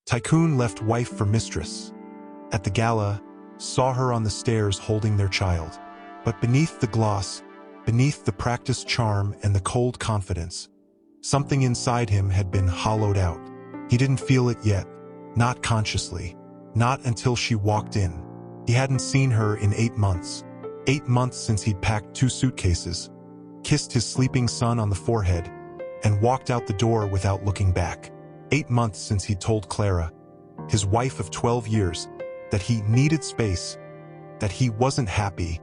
Tycoon left wife for mistress. At the gala, saw her on the stairs holding their child. But beneath the gloss, beneath the practiced charm and the cold confidence, something inside him had been hollowed out. He didn't feel it yet, not consciously, not until she walked in. He hadn't seen her in 8 months. 8 months since he'd packed 2 suitcases, kissed his sleeping son on the forehead, and walked out the door without looking back. 8 months since he'd told Clara, his wife of 12 years, that he needed space, that he wasn't happy,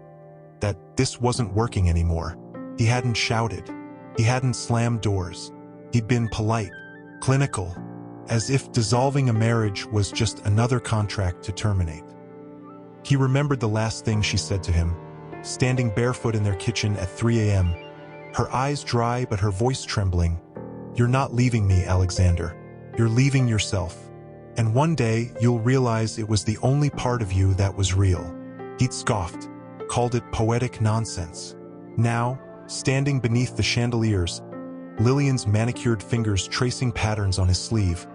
that this wasn't working anymore. He hadn't shouted. He hadn't slammed doors. He'd been polite, clinical, as if dissolving a marriage was just another contract to terminate. He remembered the last thing she said to him, standing barefoot in their kitchen at 3 a.m., her eyes dry but her voice trembling. "You're not leaving me, Alexander. You're leaving yourself. And one day you'll realize it was the only part of you that was real." He'd scoffed, called it poetic nonsense. Now, standing beneath the chandeliers, Lillian's manicured fingers tracing patterns on his sleeve,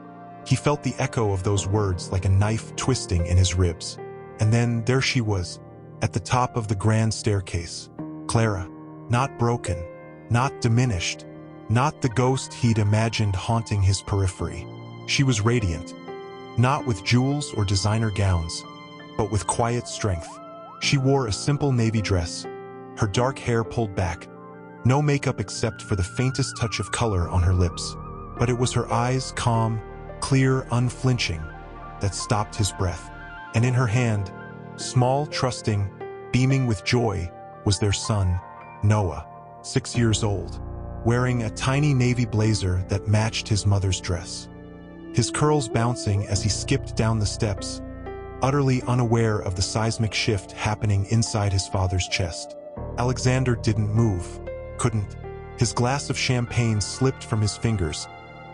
he felt the echo of those words like a knife twisting in his ribs. And then there she was, at the top of the grand staircase. Clara, not broken, not diminished, not the ghost he'd imagined haunting his periphery. She was radiant, not with jewels or designer gowns, but with quiet strength. She wore a simple navy dress, her dark hair pulled back, no makeup except for the faintest touch of color on her lips. But it was her eyes, calm, clear, unflinching, that stopped his breath. And in her hand, small, trusting, beaming with joy, was their son, Noah, 6 years old, wearing a tiny navy blazer that matched his mother's dress. His curls bouncing as he skipped down the steps, utterly unaware of the seismic shift happening inside his father's chest. Alexander didn't move, couldn't. His glass of champagne slipped from his fingers,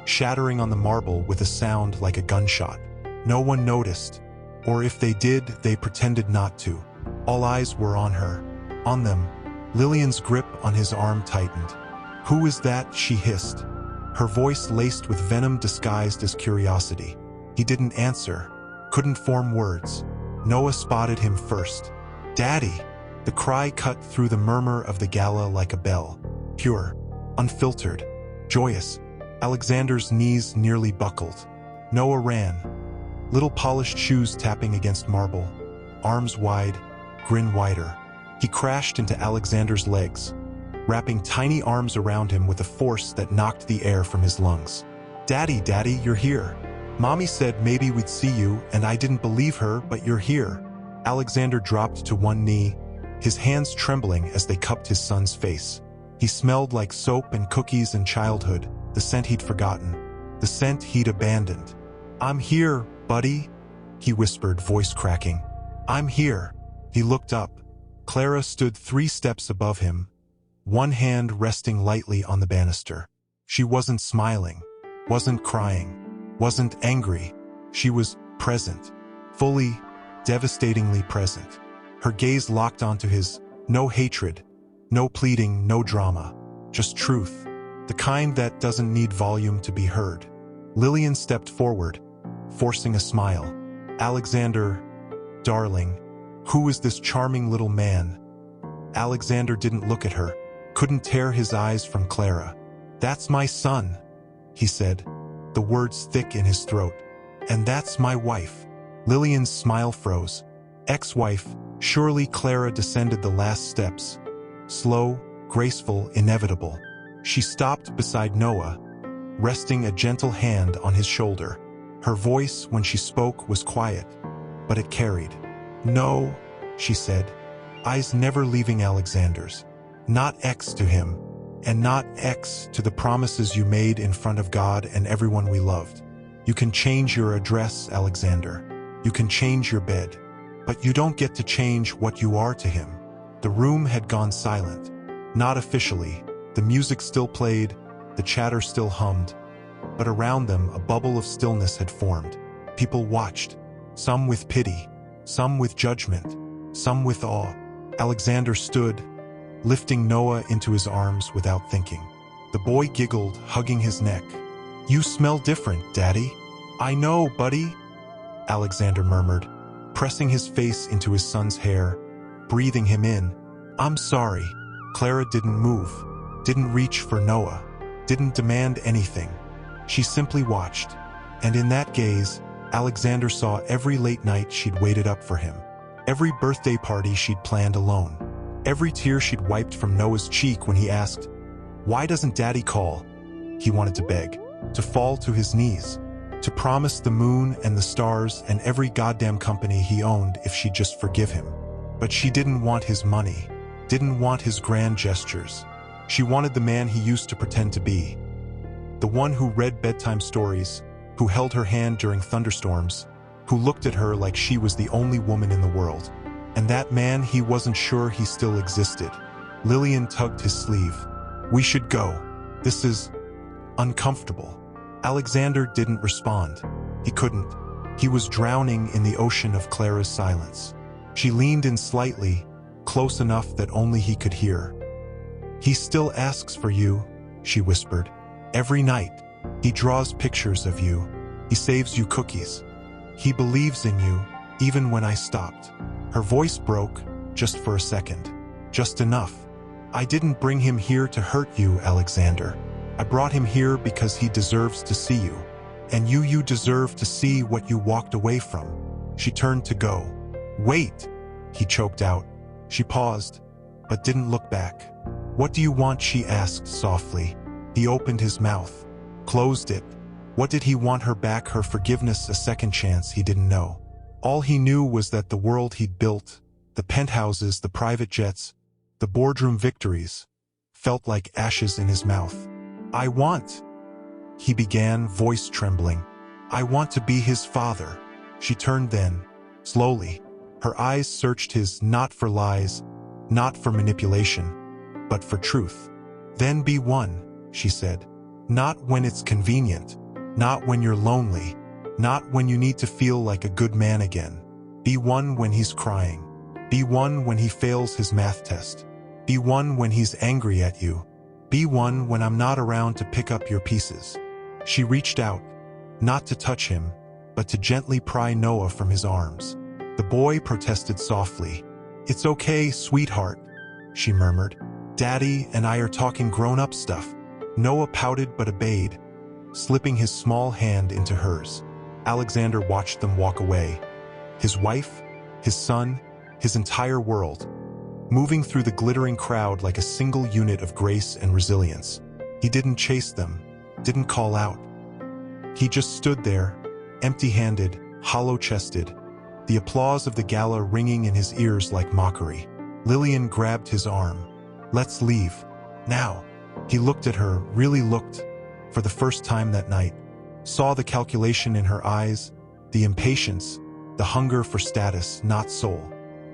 shattering on the marble with a sound like a gunshot. No one noticed, or if they did, they pretended not to. All eyes were on her, on them. Lillian's grip on his arm tightened. "Who is that?" she hissed, her voice laced with venom disguised as curiosity. He didn't answer, couldn't form words. Noah spotted him first. "Daddy!" The cry cut through the murmur of the gala like a bell. Pure, unfiltered, joyous. Alexander's knees nearly buckled. Noah ran, little polished shoes tapping against marble, arms wide, grin wider. He crashed into Alexander's legs, wrapping tiny arms around him with a force that knocked the air from his lungs. "Daddy, Daddy, you're here. Mommy said maybe we'd see you, and I didn't believe her, but you're here." Alexander dropped to one knee, his hands trembling as they cupped his son's face. He smelled like soap and cookies and childhood, the scent he'd forgotten, the scent he'd abandoned. "I'm here, buddy," he whispered, voice cracking. "I'm here." He looked up. Clara stood 3 steps above him, one hand resting lightly on the banister. She wasn't smiling, wasn't crying, wasn't angry. She was present, fully, devastatingly present. Her gaze locked onto his, no hatred, no pleading, no drama, just truth, the kind that doesn't need volume to be heard. Lillian stepped forward, forcing a smile. "Alexander, darling, who is this charming little man?" Alexander didn't look at her, couldn't tear his eyes from Clara. "That's my son," he said, the words thick in his throat. "And that's my wife." Lillian's smile froze. Ex-wife, surely. Clara descended the last steps. Slow, graceful, inevitable. She stopped beside Noah, resting a gentle hand on his shoulder. Her voice, when she spoke, was quiet, but it carried. "No," she said, eyes never leaving Alexander's. "Not ex to him, and not ex to the promises you made in front of God and everyone we loved. You can change your address, Alexander. You can change your bed, but you don't get to change what you are to him." The room had gone silent. Not officially. The music still played, the chatter still hummed, but around them a bubble of stillness had formed. People watched, some with pity, some with judgment, some with awe. Alexander stood, lifting Noah into his arms without thinking. The boy giggled, hugging his neck. "You smell different, Daddy." I know, buddy, Alexander murmured, pressing his face into his son's hair, breathing him in. I'm sorry. Clara didn't move, didn't reach for Noah, didn't demand anything. She simply watched, and in that gaze, Alexander saw every late night she'd waited up for him, every birthday party she'd planned alone, every tear she'd wiped from Noah's cheek when he asked, "Why doesn't Daddy call?" He wanted to beg, to fall to his knees, to promise the moon and the stars and every goddamn company he owned if she'd just forgive him. But she didn't want his money, didn't want his grand gestures. She wanted the man he used to pretend to be. The one who read bedtime stories, who held her hand during thunderstorms, who looked at her like she was the only woman in the world. And that man, he wasn't sure he still existed. Lillian tugged his sleeve. "We should go. This is uncomfortable." Alexander didn't respond. He couldn't. He was drowning in the ocean of Clara's silence. She leaned in slightly, close enough that only he could hear. "He still asks for you," she whispered. "Every night. He draws pictures of you. He saves you cookies. He believes in you, even when I stopped." Her voice broke, just for a second. "Just enough. I didn't bring him here to hurt you, Alexander. I brought him here because he deserves to see you. And you deserve to see what you walked away from." She turned to go. "Wait," he choked out. She paused, but didn't look back. "What do you want?" she asked softly. He opened his mouth, closed it. What did he want? Her back, her forgiveness, a second chance? He didn't know. All he knew was that the world he'd built, the penthouses, the private jets, the boardroom victories, felt like ashes in his mouth. "I want," he began, voice trembling. "I want to be his father." She turned then, slowly. Her eyes searched his, not for lies, not for manipulation, but for truth. "Then be one," she said. "Not when it's convenient, not when you're lonely, not when you need to feel like a good man again. Be one when he's crying. Be one when he fails his math test. Be one when he's angry at you. Be one when I'm not around to pick up your pieces." She reached out, not to touch him, but to gently pry Noah from his arms. The boy protested softly. "It's okay, sweetheart," she murmured. "Daddy and I are talking grown-up stuff." Noah pouted but obeyed, slipping his small hand into hers. Alexander watched them walk away. His wife, his son, his entire world, moving through the glittering crowd like a single unit of grace and resilience. He didn't chase them, didn't call out. He just stood there, empty-handed, hollow-chested, the applause of the gala ringing in his ears like mockery. Lillian grabbed his arm. "Let's leave. Now." He looked at her, really looked, for the first time that night. Saw the calculation in her eyes, the impatience, the hunger for status, not soul.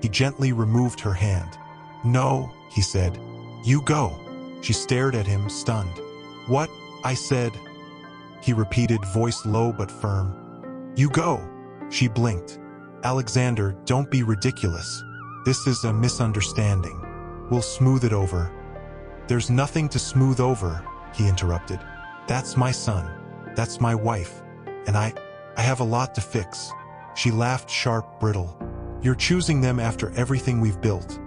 He gently removed her hand. "No," he said. "You go." She stared at him, stunned. "What?" I said. He repeated, voice low but firm. "You go." She blinked. "Alexander, don't be ridiculous. This is a misunderstanding. We'll smooth it over." "There's nothing to smooth over," he interrupted. "That's my son. That's my wife. And I have a lot to fix." She laughed, sharp, brittle. "You're choosing them after everything we've built."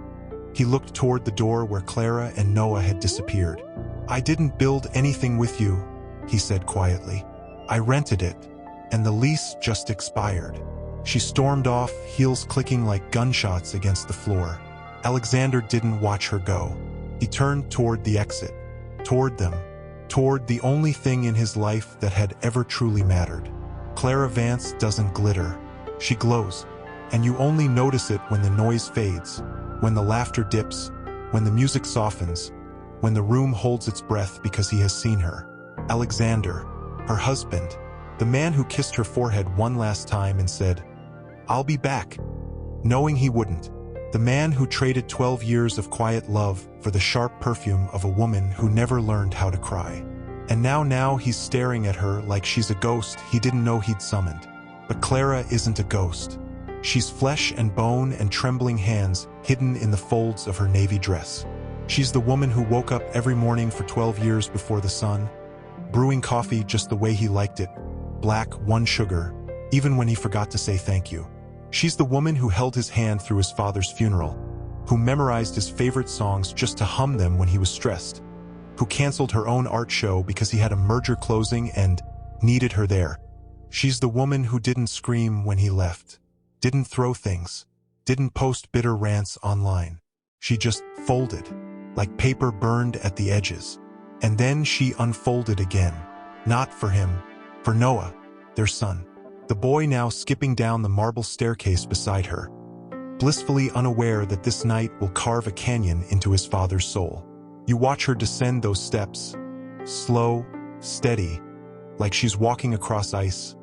He looked toward the door where Clara and Noah had disappeared. "I didn't build anything with you," he said quietly. "I rented it, and the lease just expired." She stormed off, heels clicking like gunshots against the floor. Alexander didn't watch her go. He turned toward the exit, toward them, toward the only thing in his life that had ever truly mattered. Clara Vance doesn't glitter. She glows, and you only notice it when the noise fades, when the laughter dips, when the music softens, when the room holds its breath because he has seen her. Alexander, her husband, the man who kissed her forehead one last time and said, "I'll be back," knowing he wouldn't. The man who traded 12 years of quiet love for the sharp perfume of a woman who never learned how to cry. And now he's staring at her like she's a ghost he didn't know he'd summoned. But Clara isn't a ghost. She's flesh and bone and trembling hands hidden in the folds of her navy dress. She's the woman who woke up every morning for 12 years before the sun, brewing coffee just the way he liked it, black, one sugar, even when he forgot to say thank you. She's the woman who held his hand through his father's funeral, who memorized his favorite songs just to hum them when he was stressed, who canceled her own art show because he had a merger closing and needed her there. She's the woman who didn't scream when he left, didn't throw things, didn't post bitter rants online. She just folded, like paper burned at the edges. And then she unfolded again, not for him, for Noah, their son, the boy now skipping down the marble staircase beside her, blissfully unaware that this night will carve a canyon into his father's soul. You watch her descend those steps, slow, steady, like she's walking across ice,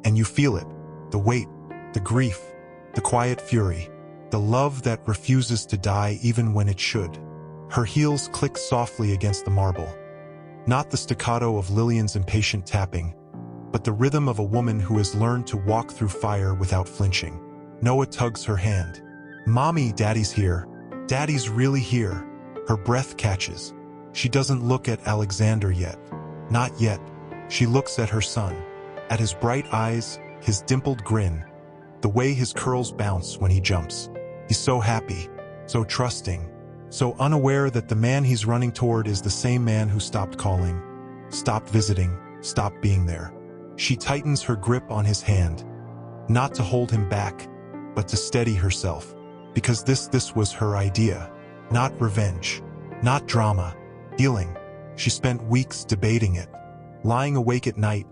and you feel it, the weight, the grief, the quiet fury, the love that refuses to die even when it should. Her heels click softly against the marble, not the staccato of Lillian's impatient tapping, but the rhythm of a woman who has learned to walk through fire without flinching. Noah tugs her hand. Mommy, Daddy's here. Daddy's really here. Her breath catches. She doesn't look at Alexander yet. Not yet. She looks at her son, at his bright eyes, his dimpled grin, the way his curls bounce when he jumps. He's so happy, so trusting, so unaware that the man he's running toward is the same man who stopped calling, stopped visiting, stopped being there. She tightens her grip on his hand, not to hold him back, but to steady herself, because this was her idea. Not revenge, not drama, healing. She spent weeks debating it, lying awake at night,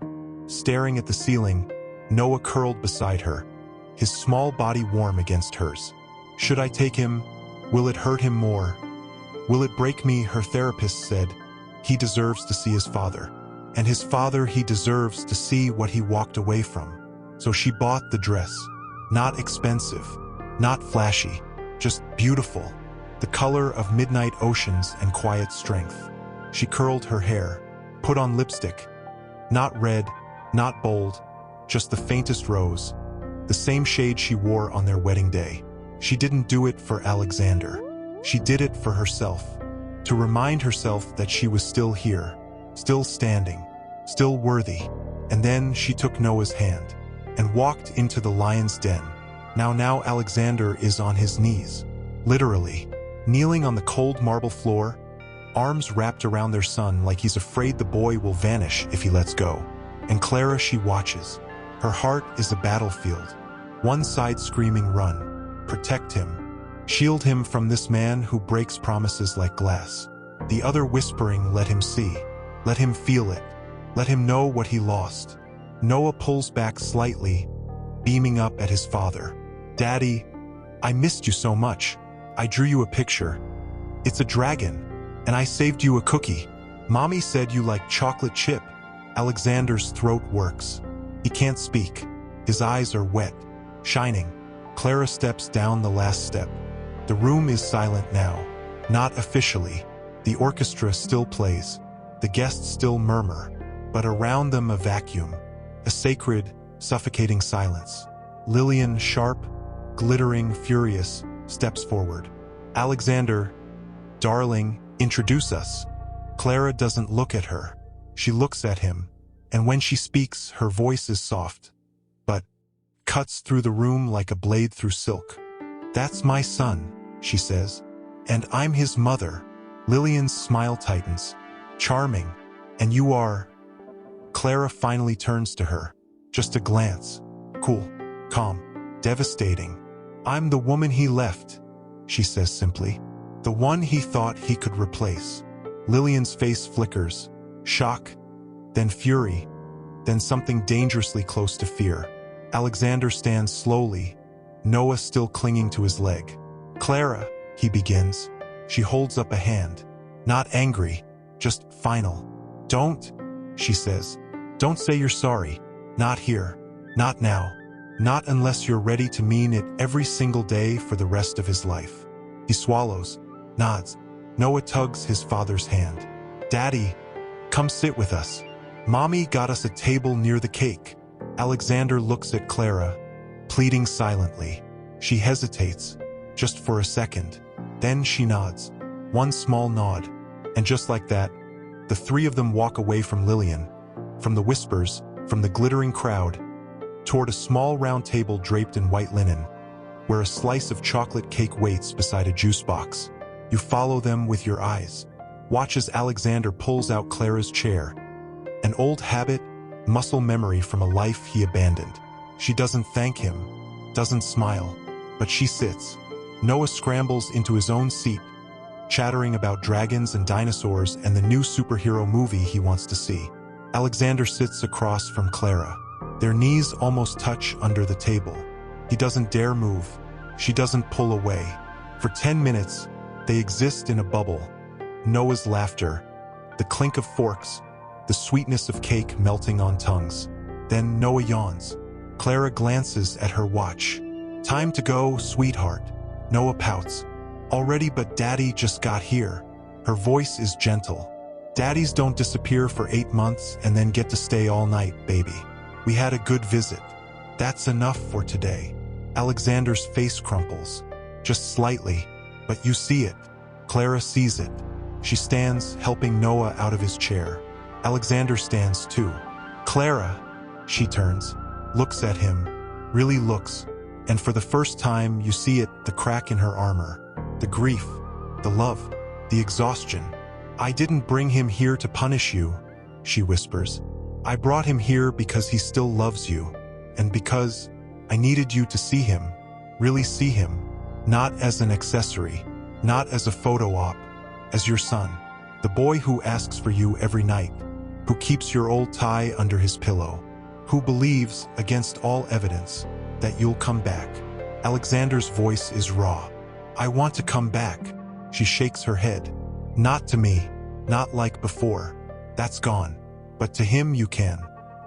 staring at the ceiling, Noah curled beside her, his small body warm against hers. Should I take him? Will it hurt him more? Will it break me? Her therapist said, he deserves to see his father. And his father, he deserves to see what he walked away from. So she bought the dress. Not expensive, not flashy, just beautiful. The color of midnight oceans and quiet strength. She curled her hair, put on lipstick. Not red, not bold, just the faintest rose. The same shade she wore on their wedding day. She didn't do it for Alexander. She did it for herself. To remind herself that she was still here, still standing, still worthy. And then she took Noah's hand and walked into the lion's den. Now Alexander is on his knees, literally, kneeling on the cold marble floor, arms wrapped around their son like he's afraid the boy will vanish if he lets go. And Clara, she watches. Her heart is a battlefield. One side screaming, run, protect him, shield him from this man who breaks promises like glass. The other whispering, let him see, let him feel it, let him know what he lost. Noah pulls back slightly, beaming up at his father. Daddy, I missed you so much. I drew you a picture. It's a dragon, and I saved you a cookie. Mommy said you like chocolate chip. Alexander's throat works. He can't speak. His eyes are wet, shining. Clara steps down the last step. The room is silent now. Not officially. The orchestra still plays. The guests still murmur. But around them a vacuum. A sacred, suffocating silence. Lillian, sharp, glittering, furious, steps forward. Alexander, darling, introduce us. Clara doesn't look at her. She looks at him, and when she speaks, her voice is soft, but cuts through the room like a blade through silk. That's my son, she says, and I'm his mother. Lillian's smile tightens. Charming, and you are... Clara finally turns to her. Just a glance. Cool, calm, devastating. I'm the woman he left, she says simply. The one he thought he could replace. Lillian's face flickers. Shock, then fury, then something dangerously close to fear. Alexander stands slowly, Noah still clinging to his leg. Clara, he begins. She holds up a hand. Not angry, just final. Don't, she says. Don't say you're sorry. Not here. Not now. Not unless you're ready to mean it every single day for the rest of his life. He swallows, nods. Noah tugs his father's hand. Daddy, come sit with us. Mommy got us a table near the cake. Alexander looks at Clara, pleading silently. She hesitates, just for a second. Then she nods. One small nod. And just like that, the three of them walk away from Lillian, from the whispers, from the glittering crowd, toward a small round table draped in white linen, where a slice of chocolate cake waits beside a juice box. You follow them with your eyes. Watch as Alexander pulls out Clara's chair, an old habit, muscle memory from a life he abandoned. She doesn't thank him, doesn't smile, but she sits. Noah scrambles into his own seat, chattering about dragons and dinosaurs and the new superhero movie he wants to see. Alexander sits across from Clara. Their knees almost touch under the table. He doesn't dare move. She doesn't pull away. For 10 minutes, they exist in a bubble. Noah's laughter, the clink of forks, the sweetness of cake melting on tongues. Then Noah yawns. Clara glances at her watch. Time to go, sweetheart. Noah pouts. Already, but Daddy just got here. Her voice is gentle. Daddies don't disappear for 8 months and then get to stay all night, baby. We had a good visit. That's enough for today. Alexander's face crumples. Just slightly, but you see it. Clara sees it. She stands, helping Noah out of his chair. Alexander stands too. Clara, she turns, looks at him, really looks, and for the first time you see it, the crack in her armor, the grief, the love, the exhaustion. I didn't bring him here to punish you, she whispers. I brought him here because he still loves you, and because I needed you to see him, really see him, not as an accessory, not as a photo op, as your son, the boy who asks for you every night, who keeps your old tie under his pillow, who believes, against all evidence, that you'll come back. Alexander's voice is raw. I want to come back. She shakes her head. Not to me, not like before. That's gone. But to him you can,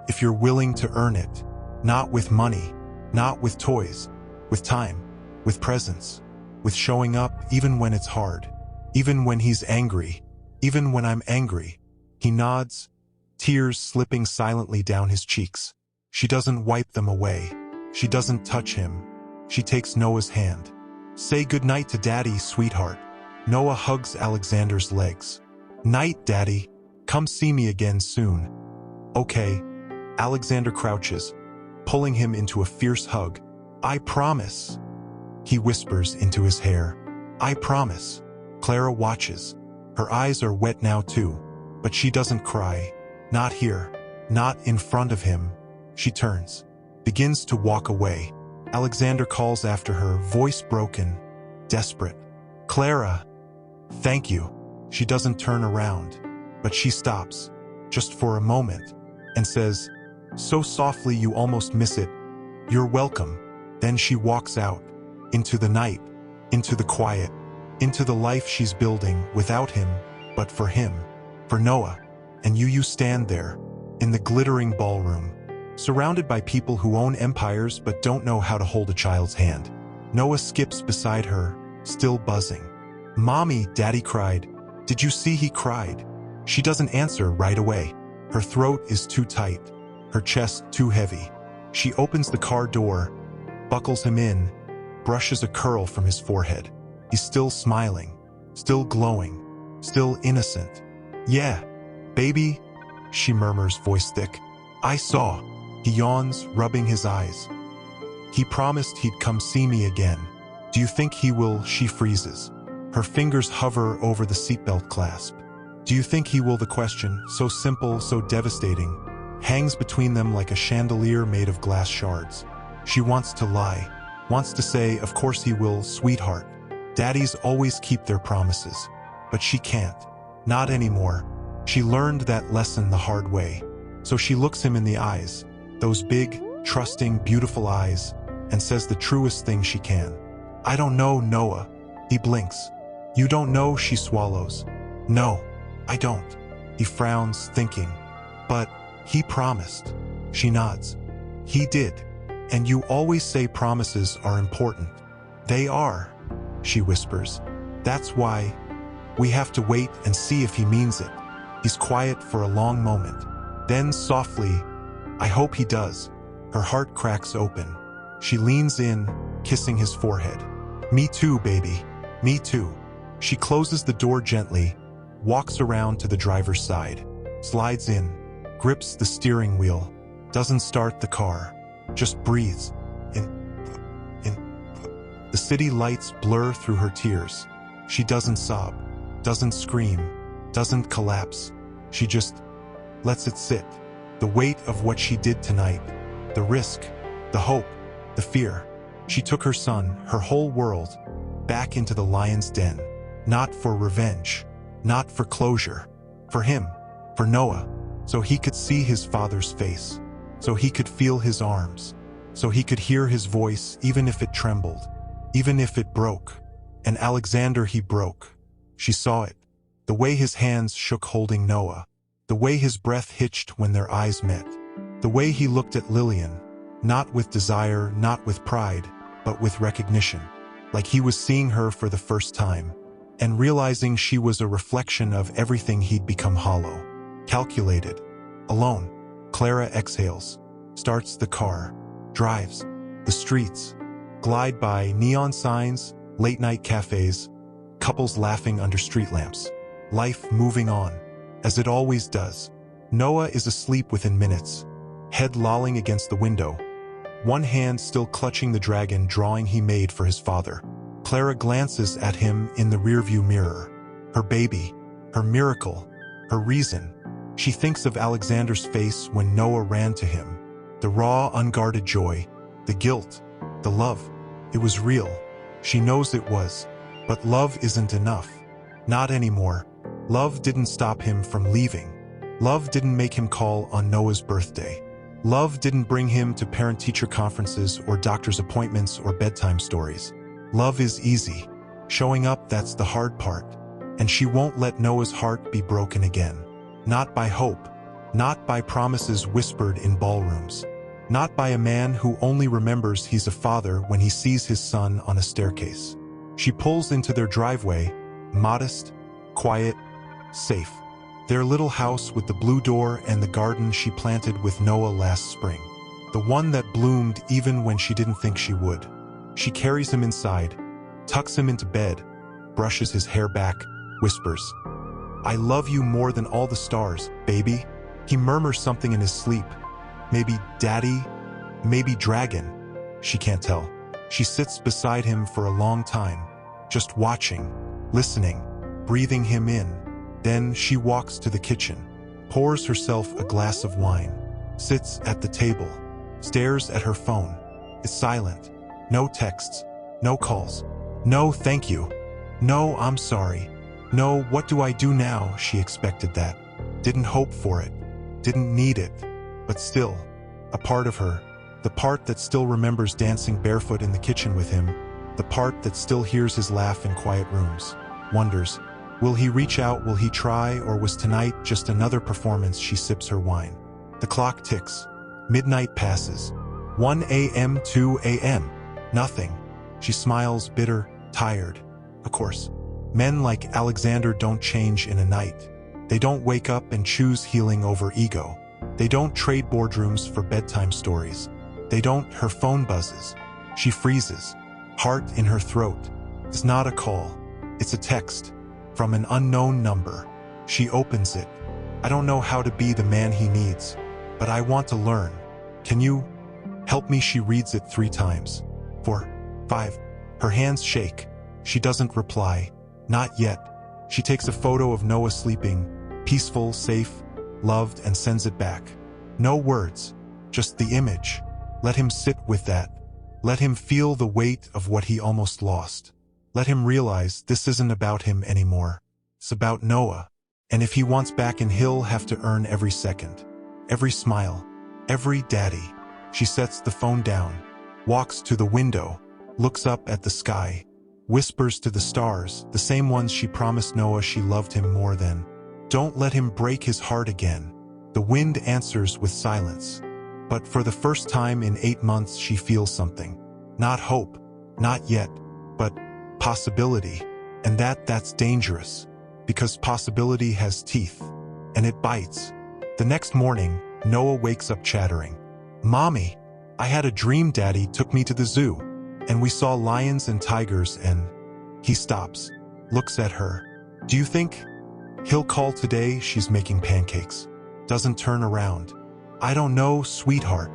if you're willing to earn it. Not with money, not with toys, with time, with presence, with showing up even when it's hard, even when he's angry, even when I'm angry. He nods, tears slipping silently down his cheeks. She doesn't wipe them away. She doesn't touch him. She takes Noah's hand. Say goodnight to Daddy, sweetheart. Noah hugs Alexander's legs. Night, Daddy. Come see me again soon. Okay. Alexander crouches, pulling him into a fierce hug. I promise. He whispers into his hair. I promise. Clara watches. Her eyes are wet now too, but she doesn't cry. Not here. Not in front of him. She turns, begins to walk away. Alexander calls after her, voice broken, desperate. Clara. Thank you. She doesn't turn around, but she stops, just for a moment, and says, so softly you almost miss it, you're welcome. Then she walks out, into the night, into the quiet, into the life she's building without him, but for him, for Noah. And you stand there, in the glittering ballroom, surrounded by people who own empires but don't know how to hold a child's hand. Noah skips beside her, still buzzing. Mommy, Daddy cried. Did you see he cried? She doesn't answer right away. Her throat is too tight, her chest too heavy. She opens the car door, buckles him in, brushes a curl from his forehead. He's still smiling, still glowing, still innocent. Yeah, baby, she murmurs, voice thick. I saw. He yawns, rubbing his eyes. He promised he'd come see me again. Do you think he will? She freezes. Her fingers hover over the seatbelt clasp. Do you think he will? The question, so simple, so devastating, hangs between them like a chandelier made of glass shards. She wants to lie, wants to say, of course he will, sweetheart. Daddies always keep their promises. But she can't. Not anymore. She learned that lesson the hard way. So she looks him in the eyes, those big, trusting, beautiful eyes, and says the truest thing she can. I don't know, Noah. He blinks. You don't know, she swallows. No, I don't. He frowns, thinking. But he promised. She nods. He did. And you always say promises are important. They are, she whispers. That's why we have to wait and see if he means it. He's quiet for a long moment. Then softly, I hope he does. Her heart cracks open. She leans in, kissing his forehead. Me too, baby. Me too. She closes the door gently, walks around to the driver's side, slides in, grips the steering wheel. doesn't start the car, just breathes. In. The city lights blur through her tears. She doesn't sob, doesn't scream, doesn't collapse. She just lets it sit. The weight of what she did tonight, the risk, the hope, the fear. She took her son, her whole world, back into the lion's den. Not for revenge, not for closure, for him, for Noah, so he could see his father's face, so he could feel his arms, so he could hear his voice even if it trembled, even if it broke. And Alexander he broke. She saw it, the way his hands shook holding Noah, the way his breath hitched when their eyes met, the way he looked at Lillian, not with desire, not with pride, but with recognition, like he was seeing her for the first time, and realizing she was a reflection of everything he'd become hollow, calculated, alone. Clara exhales, starts the car, drives, the streets, glide by neon signs, late-night cafes, couples laughing under street lamps, life moving on, as it always does. Noah is asleep within minutes, head lolling against the window, one hand still clutching the dragon drawing he made for his father. Clara glances at him in the rearview mirror. Her baby, her miracle, her reason. She thinks of Alexander's face when Noah ran to him. The raw, unguarded joy, the guilt, the love. It was real. She knows it was. But love isn't enough. Not anymore. Love didn't stop him from leaving. Love didn't make him call on Noah's birthday. Love didn't bring him to parent-teacher conferences or doctor's appointments or bedtime stories. Love is easy. Showing up, that's the hard part. And she won't let Noah's heart be broken again. Not by hope. Not by promises whispered in ballrooms. Not by a man who only remembers he's a father when he sees his son on a staircase. She pulls into their driveway, modest, quiet, safe. Their little house with the blue door and the garden she planted with Noah last spring. The one that bloomed even when she didn't think she would. She carries him inside, tucks him into bed, brushes his hair back, whispers, "I love you more than all the stars, baby." He murmurs something in his sleep. Maybe daddy, maybe dragon. She can't tell. She sits beside him for a long time, just watching, listening, breathing him in. Then she walks to the kitchen, pours herself a glass of wine, sits at the table, stares at her phone. It's silent. No texts, no calls. No thank you. No I'm sorry. No what do I do now? She expected that. Didn't hope for it. Didn't need it. But still, a part of her, the part that still remembers dancing barefoot in the kitchen with him, the part that still hears his laugh in quiet rooms, wonders, will he reach out, will he try, or was tonight just another performance? She sips her wine. The clock ticks. Midnight passes. 1 a.m., 2 a.m. Nothing. She smiles, bitter, tired. Of course, men like Alexander don't change in a night. They don't wake up and choose healing over ego. They don't trade boardrooms for bedtime stories. They don't. Her phone buzzes. She freezes. Heart in her throat. It's not a call. It's a text. From an unknown number. She opens it. "I don't know how to be the man he needs, but I want to learn. Can you help me?" She reads it 3 times. 4, 5. Her hands shake. She doesn't reply. Not yet. She takes a photo of Noah sleeping, peaceful, safe, loved, and sends it back. No words, just the image. Let him sit with that. Let him feel the weight of what he almost lost. Let him realize this isn't about him anymore. It's about Noah. And if he wants back in, he'll have to earn every second, every smile, every daddy. She sets the phone down, walks to the window, looks up at the sky, whispers to the stars, the same ones she promised Noah she loved him more than. Don't let him break his heart again. The wind answers with silence. But for the first time in 8 months she feels something. Not hope, not yet, but possibility. And that's dangerous, because possibility has teeth, and it bites. The next morning, Noah wakes up chattering. "Mommy, I had a dream Daddy took me to the zoo, and we saw lions and tigers and..." He stops, looks at her. "Do you think he'll call today?" She's making pancakes. Doesn't turn around. I don't know, sweetheart.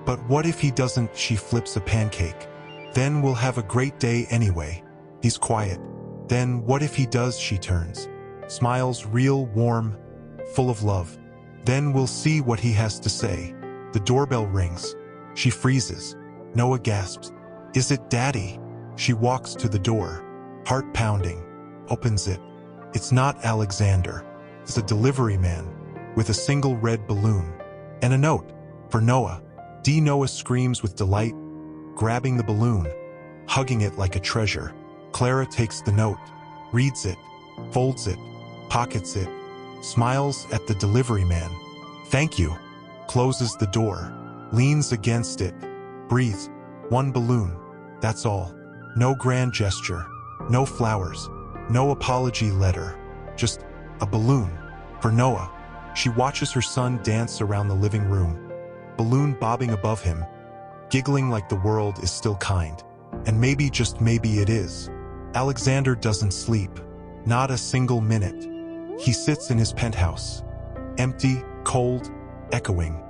But what if he doesn't? She flips a pancake. Then we'll have a great day anyway. He's quiet. Then what if he does? She turns. Smiles, real, warm, full of love. Then we'll see what he has to say. The doorbell rings. She freezes. Noah gasps. Is it Daddy? She walks to the door, heart pounding, opens it. It's not Alexander. It's a delivery man with a single red balloon and a note for Noah. Noah screams with delight, grabbing the balloon, hugging it like a treasure. Clara takes the note, reads it, folds it, pockets it, smiles at the delivery man. Thank you. Closes the door, leans against it, breathes. One balloon, that's all. No grand gesture, no flowers, no apology letter, just a balloon for Noah. She watches her son dance around the living room, balloon bobbing above him, giggling like the world is still kind. And maybe, just maybe it is. Alexander doesn't sleep, not a single minute. He sits in his penthouse, empty, cold, echoing,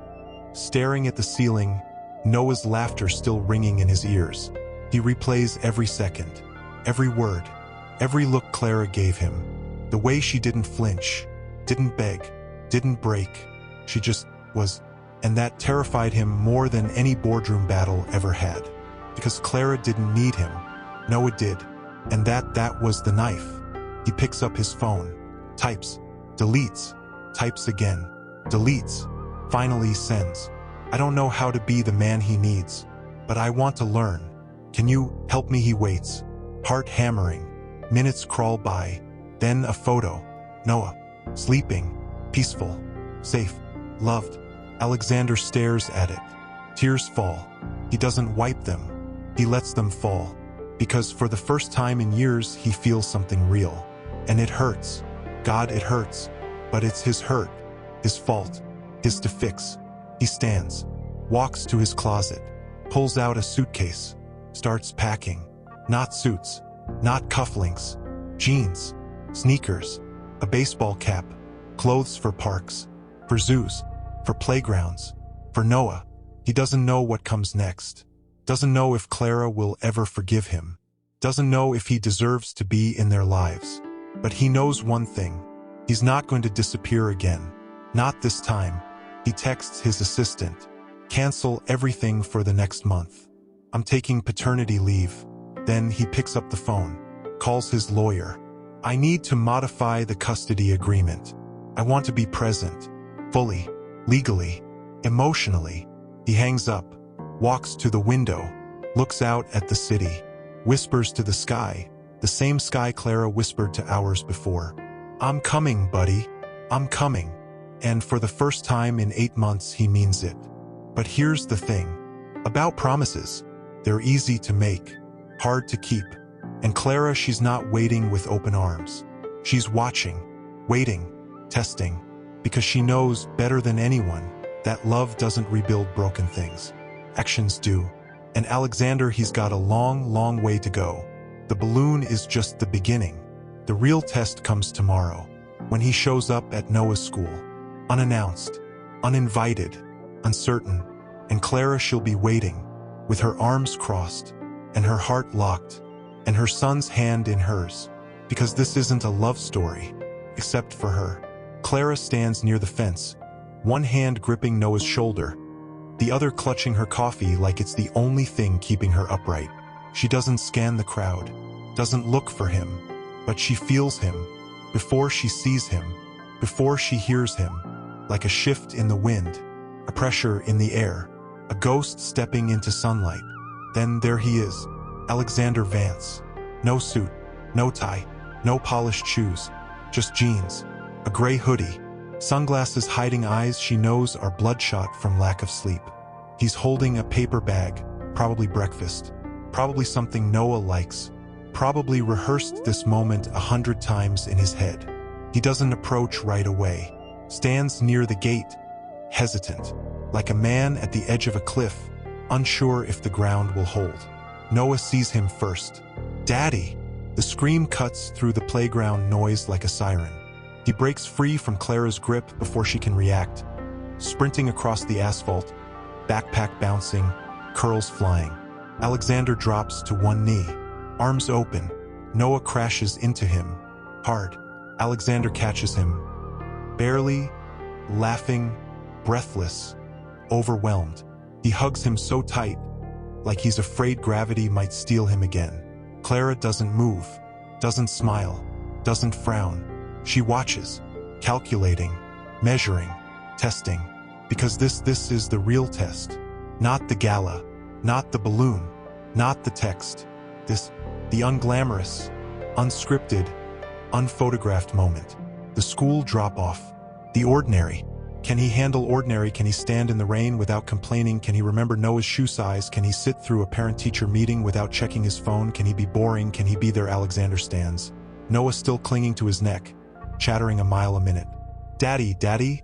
staring at the ceiling, Noah's laughter still ringing in his ears. He replays every second, every word, every look Clara gave him. The way she didn't flinch, didn't beg, didn't break. She just was. And that terrified him more than any boardroom battle ever had. Because Clara didn't need him. Noah did. And that was the knife. He picks up his phone, types, deletes, types again, deletes, finally sends. I don't know how to be the man he needs, but I want to learn. Can you help me? He waits, heart hammering. Minutes crawl by, then a photo. Noah, sleeping, peaceful, safe, loved. Alexander stares at it. Tears fall. He doesn't wipe them. He lets them fall. Because for the first time in years, he feels something real. And it hurts. God, it hurts. But it's his hurt, his fault, his to fix. He stands, walks to his closet, pulls out a suitcase, starts packing. Not suits, not cufflinks, jeans, sneakers, a baseball cap, clothes for parks, for zoos, for playgrounds, for Noah. He doesn't know what comes next. Doesn't know if Clara will ever forgive him. Doesn't know if he deserves to be in their lives. But he knows one thing. He's not going to disappear again. Not this time. He texts his assistant. Cancel everything for the next month. I'm taking paternity leave. Then he picks up the phone, calls his lawyer. I need to modify the custody agreement. I want to be present, fully, legally, emotionally. He hangs up, walks to the window, looks out at the city, whispers to the sky, the same sky Clara whispered to hours before. I'm coming, buddy. I'm coming. And for the first time in 8 months, he means it. But here's the thing. About promises. They're easy to make, hard to keep. And Clara, she's not waiting with open arms. She's watching, waiting, testing, because she knows better than anyone that love doesn't rebuild broken things. Actions do. And Alexander, he's got a long, long way to go. The balloon is just the beginning. The real test comes tomorrow, when he shows up at Noah's school. Unannounced, uninvited, uncertain. And Clara, she'll be waiting, with her arms crossed, and her heart locked, and her son's hand in hers. Because this isn't a love story, except for her. Clara stands near the fence, one hand gripping Noah's shoulder, the other clutching her coffee like it's the only thing keeping her upright. She doesn't scan the crowd, doesn't look for him, but she feels him, before she sees him, before she hears him, like a shift in the wind, a pressure in the air, a ghost stepping into sunlight. Then there he is, Alexander Vance. No suit, no tie, no polished shoes, just jeans, a gray hoodie, sunglasses hiding eyes she knows are bloodshot from lack of sleep. He's holding a paper bag, probably breakfast, probably something Noah likes, probably rehearsed this moment 100 times in his head. He doesn't approach right away, stands near the gate, hesitant, like a man at the edge of a cliff, unsure if the ground will hold. Noah sees him first. Daddy! The scream cuts through the playground noise like a siren. He breaks free from Clara's grip before she can react. sprinting across the asphalt, backpack bouncing, curls flying. Alexander drops to one knee, arms open. Noah crashes into him, hard. Alexander catches him, barely, laughing, breathless, overwhelmed. He hugs him so tight, like he's afraid gravity might steal him again. Clara doesn't move, doesn't smile, doesn't frown. She watches, calculating, measuring, testing, because this is the real test. Not the gala, not the balloon, not the text. This, the unglamorous, unscripted, unphotographed moment. The school drop-off. The ordinary. Can he handle ordinary? Can he stand in the rain without complaining? Can he remember Noah's shoe size? Can he sit through a parent-teacher meeting without checking his phone? Can he be boring? Can he be there? Alexander stands. Noah still clinging to his neck, chattering a mile a minute. Daddy,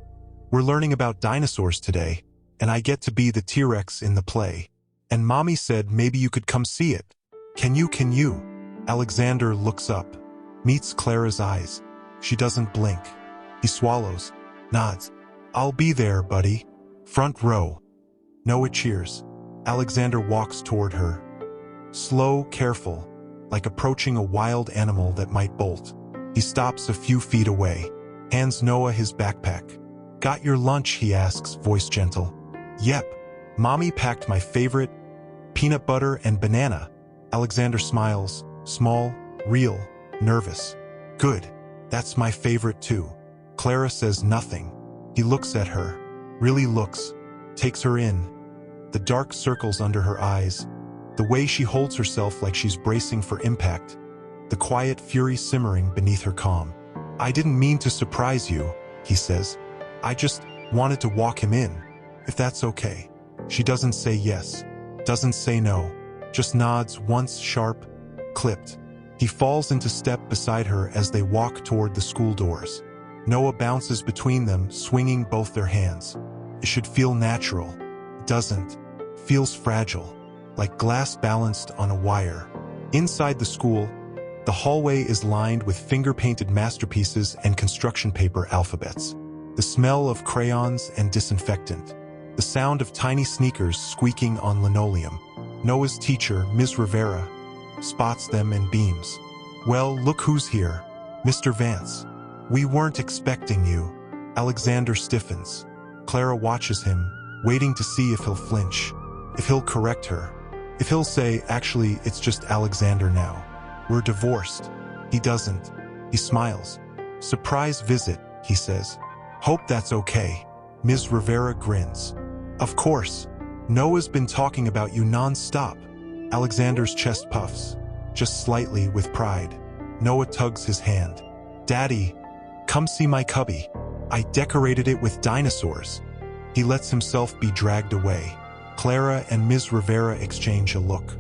we're learning about dinosaurs today, and I get to be the T-Rex in the play. And Mommy said maybe you could come see it. Can you? Alexander looks up, meets Clara's eyes. She doesn't blink. He swallows, nods. I'll be there, buddy. Front row. Noah cheers. Alexander walks toward her. Slow, careful, like approaching a wild animal that might bolt. He stops a few feet away, hands Noah his backpack. Got your lunch, he asks, voice gentle. Yep. Mommy packed my favorite, peanut butter and banana. Alexander smiles, small, real, nervous. Good. That's my favorite too. Clara says nothing. He looks at her, really looks, takes her in. The dark circles under her eyes, the way she holds herself like she's bracing for impact, the quiet fury simmering beneath her calm. I didn't mean to surprise you, he says. I just wanted to walk him in, if that's okay. She doesn't say yes, doesn't say no, just nods once, sharp, clipped. He falls into step beside her as they walk toward the school doors. Noah bounces between them, swinging both their hands. It should feel natural. It doesn't. Feels fragile, like glass balanced on a wire. Inside the school, the hallway is lined with finger-painted masterpieces and construction paper alphabets. The smell of crayons and disinfectant. The sound of tiny sneakers squeaking on linoleum. Noah's teacher, Ms. Rivera, spots them and beams. Well, look who's here. Mr. Vance. We weren't expecting you. Alexander stiffens. Clara watches him, waiting to see if he'll flinch, if he'll correct her, if he'll say, actually, it's just Alexander now. We're divorced. He doesn't. He smiles. Surprise visit, he says. Hope that's okay. Ms. Rivera grins. Of course. Noah's been talking about you non-stop. Alexander's chest puffs, just slightly with pride. Noah tugs his hand. Daddy, come see my cubby. I decorated it with dinosaurs. He lets himself be dragged away. Clara and Ms. Rivera exchange a look.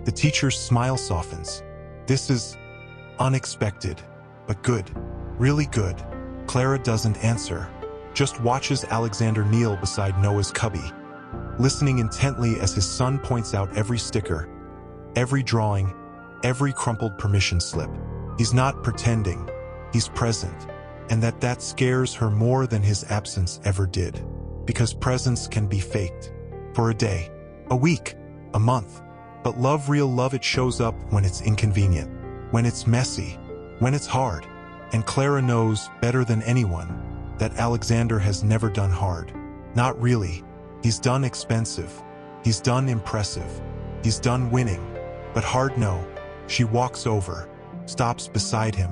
The teacher's smile softens. This is unexpected, but good. Really good. Clara doesn't answer, just watches Alexander kneel beside Noah's cubby, listening intently as his son points out every sticker, every drawing, every crumpled permission slip. He's not pretending, he's present, and that scares her more than his absence ever did. Because presence can be faked. For a day, a week, a month. But love, real love, it shows up when it's inconvenient, when it's messy, when it's hard. And Clara knows better than anyone that Alexander has never done hard. Not really. He's done expensive. He's done impressive. He's done winning. But hard, no. She walks over, stops beside him.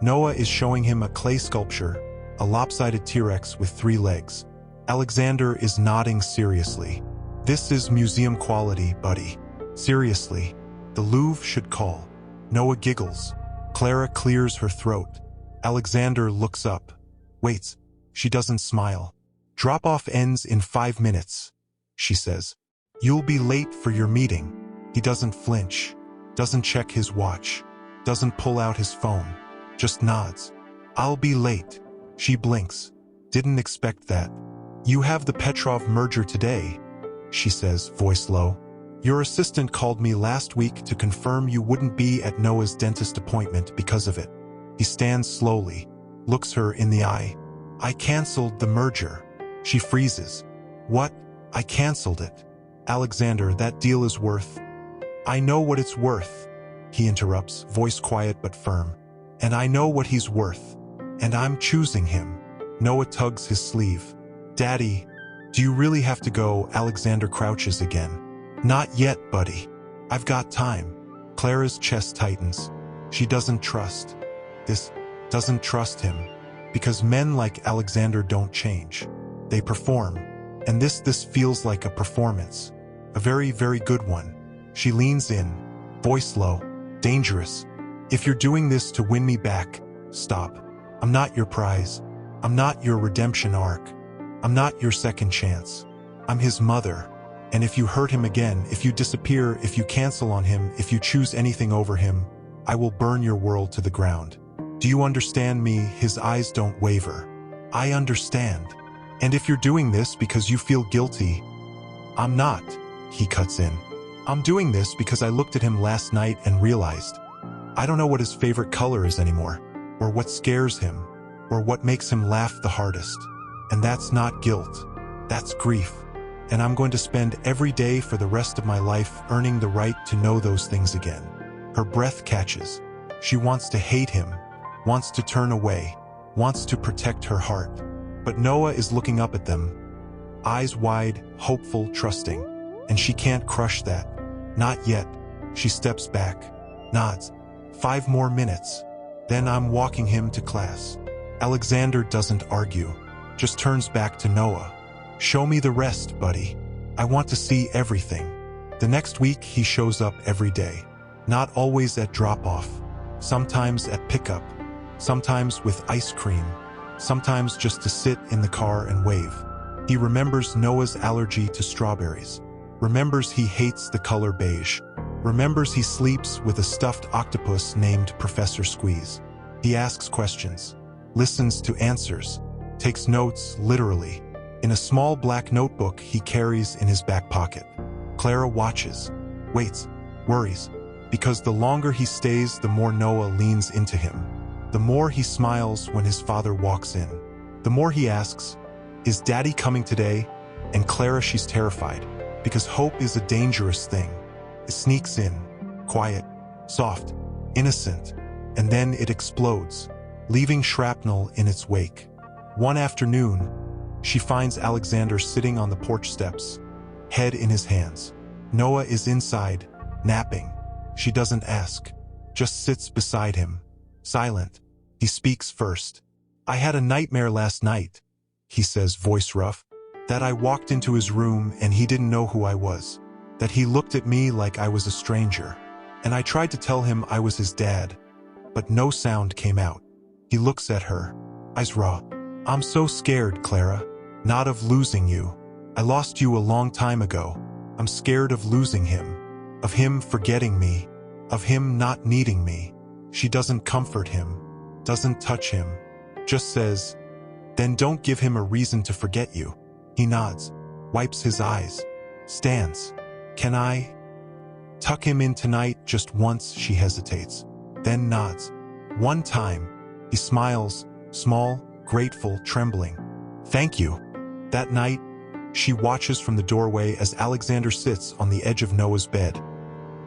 Noah is showing him a clay sculpture, a lopsided T-Rex with 3 legs. Alexander is nodding seriously. This is museum quality, buddy. Seriously, the Louvre should call. Noah giggles. Clara clears her throat. Alexander looks up. Waits. She doesn't smile. Drop-off ends in 5 minutes, she says. You'll be late for your meeting. He doesn't flinch, doesn't check his watch, doesn't pull out his phone, just nods. I'll be late. She blinks. Didn't expect that. You have the Petrov merger today, she says, voice low. Your assistant called me last week to confirm you wouldn't be at Noah's dentist appointment because of it. He stands slowly, looks her in the eye. I canceled the merger. She freezes. What? I canceled it. Alexander, that deal is worth... I know what it's worth, he interrupts, voice quiet but firm. And I know what he's worth. And I'm choosing him. Noah tugs his sleeve. Daddy, do you really have to go? Alexander crouches again. Not yet, buddy. I've got time. Clara's chest tightens. She doesn't trust. This doesn't trust him. Because men like Alexander don't change. They perform. And this feels like a performance. A very, very good one. She leans in, voice low, dangerous. If you're doing this to win me back, stop. I'm not your prize. I'm not your redemption arc. I'm not your second chance. I'm his mother. And if you hurt him again, if you disappear, if you cancel on him, if you choose anything over him, I will burn your world to the ground. Do you understand me? His eyes don't waver. I understand. And if you're doing this because you feel guilty, I'm not, he cuts in. I'm doing this because I looked at him last night and realized I don't know what his favorite color is anymore, or what scares him, or what makes him laugh the hardest. And that's not guilt. That's grief. And I'm going to spend every day for the rest of my life earning the right to know those things again. Her breath catches. She wants to hate him, wants to turn away, wants to protect her heart. But Noah is looking up at them, eyes wide, hopeful, trusting. And she can't crush that. Not yet. She steps back, nods. 5 more minutes. Then I'm walking him to class. Alexander doesn't argue, just turns back to Noah. Show me the rest, buddy. I want to see everything. The next week he shows up every day. Not always at drop-off. Sometimes at pickup. Sometimes with ice cream. Sometimes just to sit in the car and wave. He remembers Noah's allergy to strawberries. Remembers he hates the color beige. Remembers he sleeps with a stuffed octopus named Professor Squeeze. He asks questions, listens to answers, takes notes literally, in a small black notebook he carries in his back pocket. Clara watches, waits, worries, because the longer he stays, the more Noah leans into him. The more he smiles when his father walks in. The more he asks, "Is Daddy coming today?" And Clara, she's terrified, because hope is a dangerous thing. It sneaks in, quiet, soft, innocent, and then it explodes, leaving shrapnel in its wake. One afternoon, she finds Alexander sitting on the porch steps, head in his hands. Noah is inside, napping. She doesn't ask, just sits beside him, silent. He speaks first. "I had a nightmare last night," he says, voice rough, "that I walked into his room and he didn't know who I was, that he looked at me like I was a stranger, and I tried to tell him I was his dad, but no sound came out." He looks at her, eyes raw. "I'm so scared, Clara, not of losing you. I lost you a long time ago. I'm scared of losing him, of him forgetting me, of him not needing me." She doesn't comfort him, doesn't touch him, just says, "Then don't give him a reason to forget you." He nods, wipes his eyes, stands. "Can I tuck him in tonight just once?" She hesitates, then nods. "One time." He smiles, small, grateful, trembling. "Thank you." That night, she watches from the doorway as Alexander sits on the edge of Noah's bed,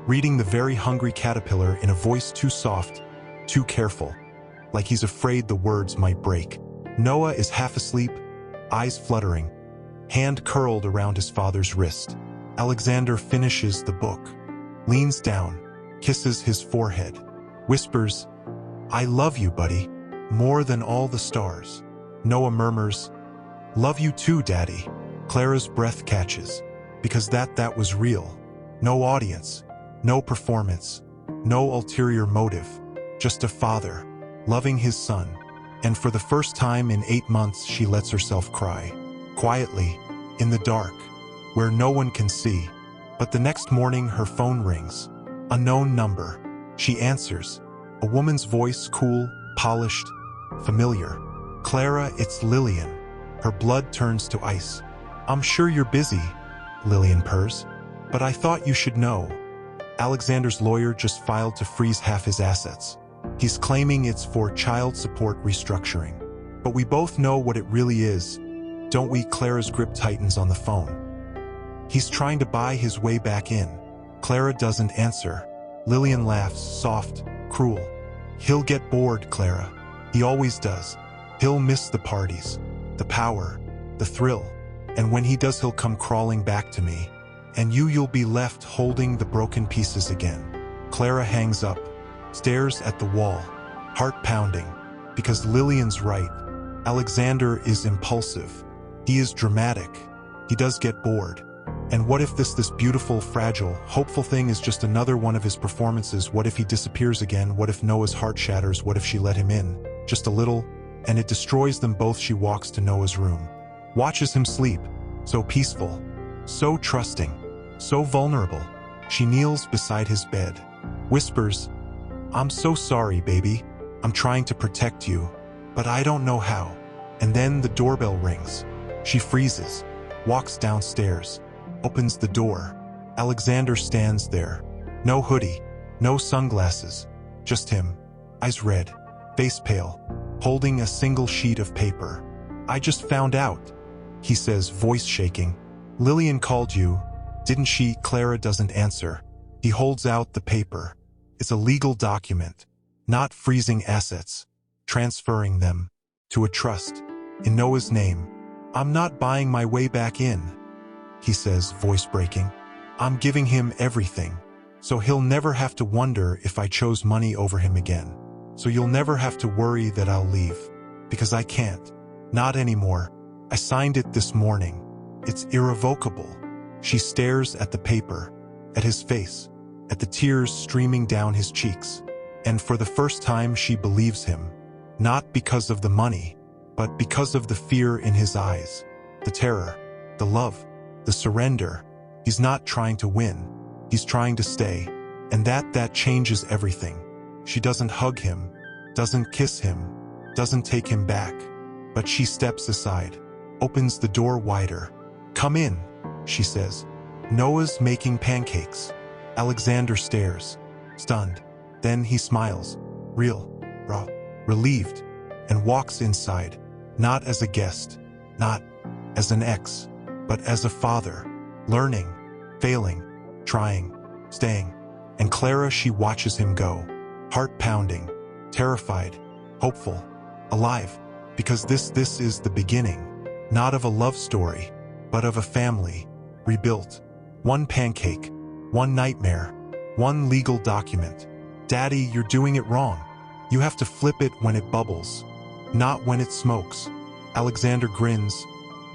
reading The Very Hungry Caterpillar in a voice too soft, too careful, like he's afraid the words might break. Noah is half asleep, eyes fluttering, hand curled around his father's wrist. Alexander finishes the book, leans down, kisses his forehead, whispers, "I love you, buddy, more than all the stars." Noah murmurs, "Love you too, Daddy." Clara's breath catches, because that was real. No audience, no performance, no ulterior motive, just a father, loving his son. And for the first time in 8 months, she lets herself cry, quietly, in the dark, where no one can see. But the next morning, her phone rings. Unknown number. She answers. A woman's voice, cool, polished, familiar. "Clara, it's Lillian." Her blood turns to ice. "I'm sure you're busy," Lillian purrs, "but I thought you should know. Alexander's lawyer just filed to freeze half his assets. He's claiming it's for child support restructuring. But we both know what it really is. Don't we? Clara's grip tightens on the phone. He's trying to buy his way back in. Clara doesn't answer. Lillian laughs, soft, cruel. He'll get bored, Clara. He always does. He'll miss the parties, the power, the thrill. And when he does, he'll come crawling back to me. And you'll be left holding the broken pieces again. Clara hangs up, stares at the wall, heart pounding, because Lillian's right. Alexander is impulsive. He is dramatic. He does get bored. And what if this beautiful, fragile, hopeful thing is just another one of his performances? What if he disappears again? What if Noah's heart shatters? What if she let him in? Just a little, and it destroys them both. She walks to Noah's room, watches him sleep, so peaceful, so trusting, so vulnerable. She kneels beside his bed, whispers, "I'm so sorry, baby. I'm trying to protect you, but I don't know how." And then the doorbell rings. She freezes, walks downstairs, opens the door. Alexander stands there. No hoodie, no sunglasses, just him, eyes red, face pale, holding a single sheet of paper. "I just found out," he says, voice shaking. "Lillian called you, didn't she?" Clara doesn't answer. He holds out the paper. It's a legal document, not freezing assets, transferring them to a trust in Noah's name. "I'm not buying my way back in," he says, voice breaking. "I'm giving him everything, so he'll never have to wonder if I chose money over him again. So you'll never have to worry that I'll leave, because I can't. Not anymore. I signed it this morning. It's irrevocable." She stares at the paper, at his face, at the tears streaming down his cheeks. And for the first time she believes him, not because of the money, but because of the fear in his eyes, the terror, the love, the surrender. He's not trying to win, he's trying to stay, and that changes everything. She doesn't hug him, doesn't kiss him, doesn't take him back, but she steps aside, opens the door wider. "Come in," she says. "Noah's making pancakes." Alexander stares, stunned. Then he smiles, relieved, and walks inside, not as a guest, not as an ex, but as a father, learning, failing, trying, staying. And Clara, she watches him go, heart pounding, terrified, hopeful, alive, because this is the beginning, not of a love story, but of a family, rebuilt. One pancake, one nightmare, one legal document. "Daddy, you're doing it wrong. You have to flip it when it bubbles, not when it smokes." Alexander grins,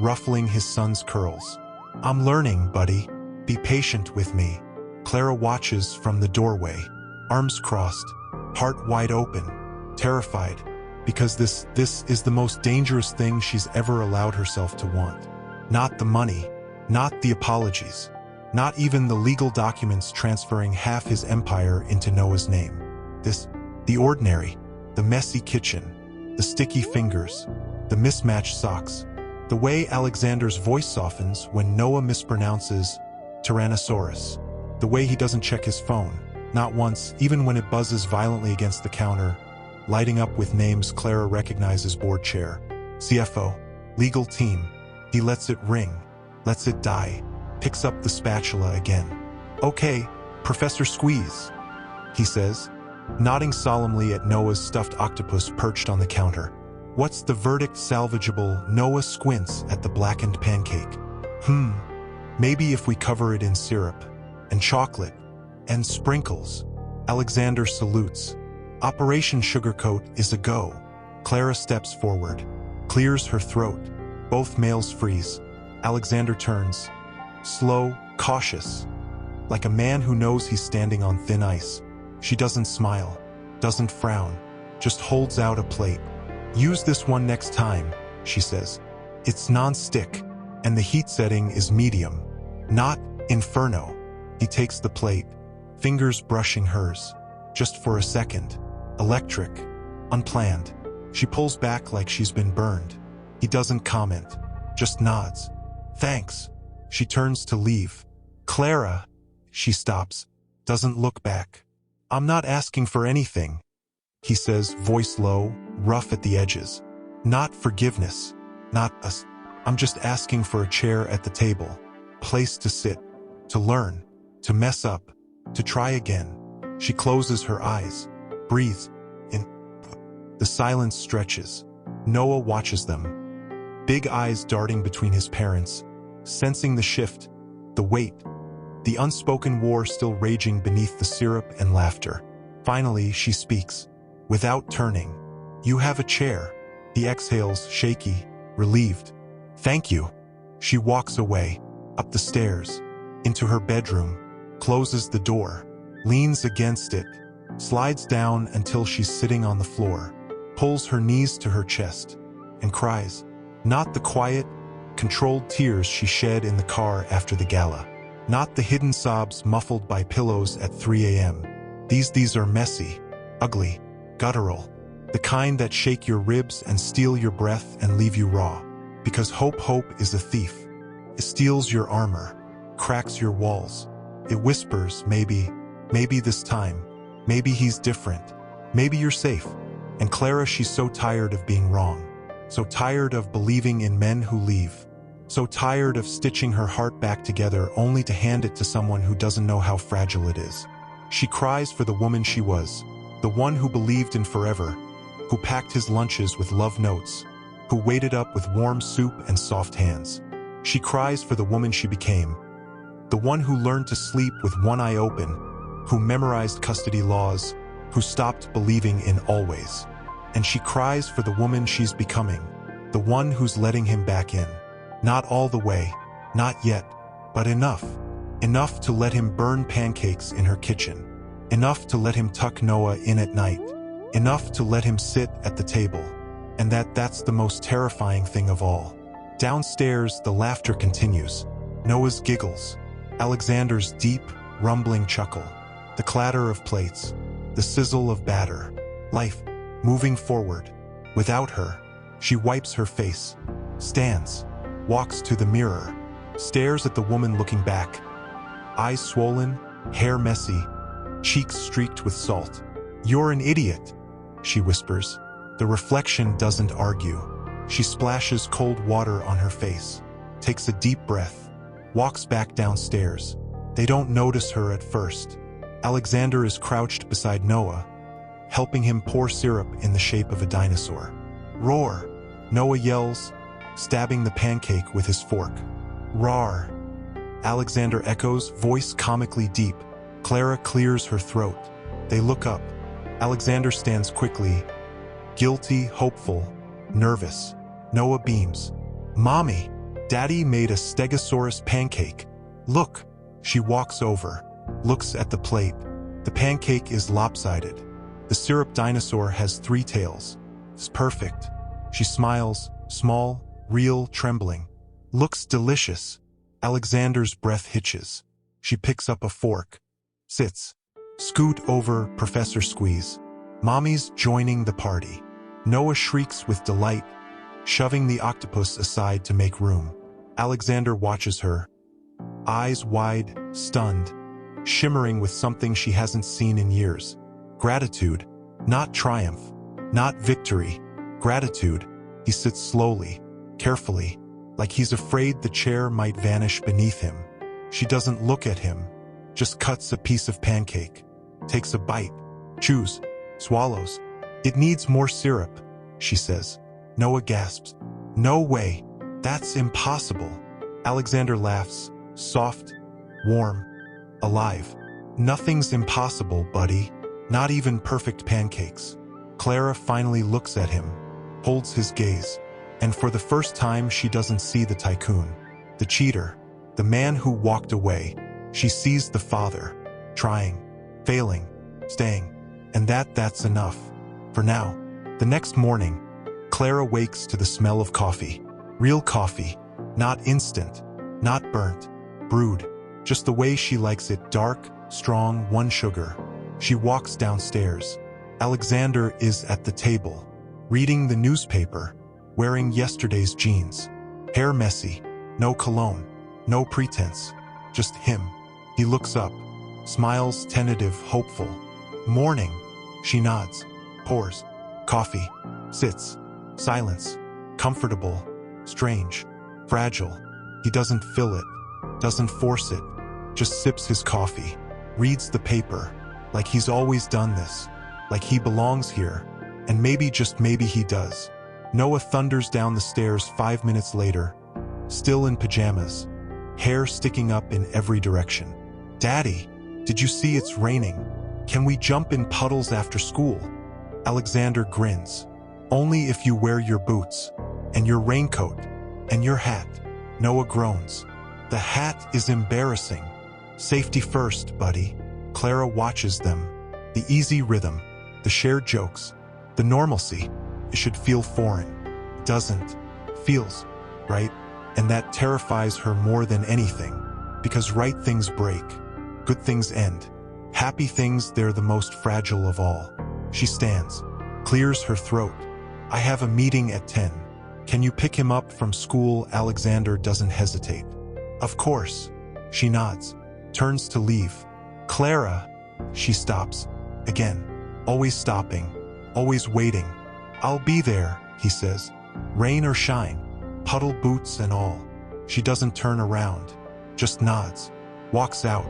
ruffling his son's curls. "I'm learning, buddy. Be patient with me." Clara watches from the doorway, arms crossed, heart wide open, terrified, because this is the most dangerous thing she's ever allowed herself to want. Not the money, not the apologies, not even the legal documents transferring half his empire into Noah's name. The ordinary, the messy kitchen, the sticky fingers, the mismatched socks, the way Alexander's voice softens when Noah mispronounces Tyrannosaurus, the way he doesn't check his phone, not once, even when it buzzes violently against the counter, lighting up with names Clara recognizes: board chair, CFO, legal team. He lets it ring, lets it die, picks up the spatula again. "Okay, Professor Squeeze," he says, nodding solemnly at Noah's stuffed octopus perched on the counter. "What's the verdict? Salvageable?" Noah squints at the blackened pancake. Maybe if we cover it in syrup, and chocolate, and sprinkles." Alexander salutes. Operation Sugarcoat is a go. Clara steps forward, clears her throat. Both males freeze. Alexander turns, slow, cautious, like a man who knows he's standing on thin ice. She doesn't smile, doesn't frown, just holds out a plate. "Use this one next time," she says. "It's non-stick, and the heat setting is medium, not inferno." He takes the plate, fingers brushing hers, just for a second. Electric, unplanned. She pulls back like she's been burned. He doesn't comment, just nods. "Thanks." She turns to leave. "Clara," she stops, doesn't look back. "I'm not asking for anything," he says, voice low, rough at the edges. "Not forgiveness, not us, I'm just asking for a chair at the table, place to sit, to learn, to mess up, to try again. She closes her eyes, breathes in. The silence stretches. Noah watches them, big eyes darting between his parents, sensing the shift, the weight, the unspoken war still raging beneath the syrup and laughter. Finally, she speaks, without turning. "You have a chair." He exhales, shaky, relieved. "Thank you." She walks away, up the stairs, into her bedroom, closes the door, leans against it, slides down until she's sitting on the floor, pulls her knees to her chest, and cries. Not the quiet, controlled tears she shed in the car after the gala. Not the hidden sobs muffled by pillows at 3 a.m. These are messy, ugly, guttural, the kind that shake your ribs and steal your breath and leave you raw. Because hope is a thief. It steals your armor, cracks your walls. It whispers, maybe this time, maybe he's different, maybe you're safe. And Clara, she's so tired of being wrong, so tired of believing in men who leave, so tired of stitching her heart back together only to hand it to someone who doesn't know how fragile it is. She cries for the woman she was, the one who believed in forever, who packed his lunches with love notes, who waited up with warm soup and soft hands. She cries for the woman she became, the one who learned to sleep with one eye open, who memorized custody laws, who stopped believing in always. And she cries for the woman she's becoming, the one who's letting him back in. Not all the way, not yet, but enough. Enough to let him burn pancakes in her kitchen. Enough to let him tuck Noah in at night. Enough to let him sit at the table. And that's the most terrifying thing of all. Downstairs, the laughter continues. Noah's giggles. Alexander's deep, rumbling chuckle. The clatter of plates. The sizzle of batter. Life, moving forward. Without her, she wipes her face. Stands. Walks to the mirror. Stares at the woman looking back. Eyes swollen, hair messy, cheeks streaked with salt. "You're an idiot," she whispers. The reflection doesn't argue. She splashes cold water on her face, takes a deep breath, walks back downstairs. They don't notice her at first. Alexander is crouched beside Noah, helping him pour syrup in the shape of a dinosaur. "Roar!" Noah yells, stabbing the pancake with his fork. "Rawr!" Alexander echoes, voice comically deep. Clara clears her throat. They look up. Alexander stands quickly, guilty, hopeful, nervous. Noah beams. "Mommy, Daddy made a stegosaurus pancake. Look." She walks over, looks at the plate. The pancake is lopsided. The syrup dinosaur has 3 tails. It's perfect. She smiles, small, real, trembling. Looks delicious. Alexander's breath hitches. She picks up a fork. Sits. Scoot over, Professor Squeeze. Mommy's joining the party. Noah shrieks with delight, shoving the octopus aside to make room. Alexander watches her, eyes wide, stunned, shimmering with something she hasn't seen in years. Gratitude, not triumph, not victory. Gratitude. He sits slowly, carefully, like he's afraid the chair might vanish beneath him. She doesn't look at him, just cuts a piece of pancake, takes a bite, chews, swallows. "It needs more syrup," she says. Noah gasps. "No way. That's impossible." Alexander laughs, soft, warm, alive. "Nothing's impossible, buddy. Not even perfect pancakes." Clara finally looks at him, holds his gaze, and for the first time she doesn't see the tycoon, the cheater, the man who walked away. She sees the father, trying, failing, staying, and that's enough. For now. The next morning, Clara wakes to the smell of coffee. Real coffee, not instant, not burnt, brewed, just the way she likes it, dark, strong, 1 sugar. She walks downstairs. Alexander is at the table, reading the newspaper, wearing yesterday's jeans. Hair messy, no cologne, no pretense, just him. He looks up, smiles, tentative, hopeful. "Morning." She nods, pours coffee, sits, silence, comfortable, strange. Fragile. He doesn't fill it, doesn't force it, just sips his coffee, reads the paper, like he's always done this, like he belongs here, and maybe, just maybe, he does. Noah thunders down the stairs 5 minutes later, still in pajamas, hair sticking up in every direction. Daddy, did you see it's raining? Can we jump in puddles after school? Alexander grins. Only if you wear your boots, and your raincoat, and your hat. Noah groans. The hat is embarrassing. Safety first, buddy. Clara watches them. The easy rhythm, the shared jokes, the normalcy. It should feel foreign. Doesn't. Feels right. And that terrifies her more than anything. Because right things break. Good things end. Happy things, they're the most fragile of all. She stands, clears her throat. I have a meeting at 10. Can you pick him up from school? Alexander doesn't hesitate. Of course. She nods, turns to leave. Clara. She stops. Again. Always stopping. Always waiting. I'll be there, he says. Rain or shine. Puddle boots and all. She doesn't turn around. Just nods. Walks out.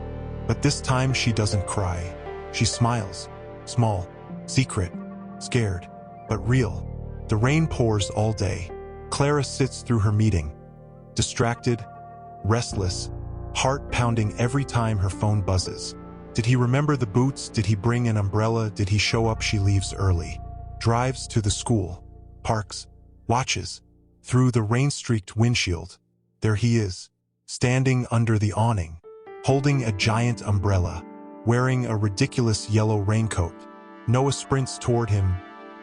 But this time she doesn't cry. She smiles. Small. Secret. Scared. But real. The rain pours all day. Clara sits through her meeting. Distracted. Restless. Heart pounding every time her phone buzzes. Did he remember the boots? Did he bring an umbrella? Did he show up? She leaves early. Drives to the school. Parks. Watches. Through the rain-streaked windshield. There he is. Standing under the awning. Holding a giant umbrella. Wearing a ridiculous yellow raincoat. Noah sprints toward him.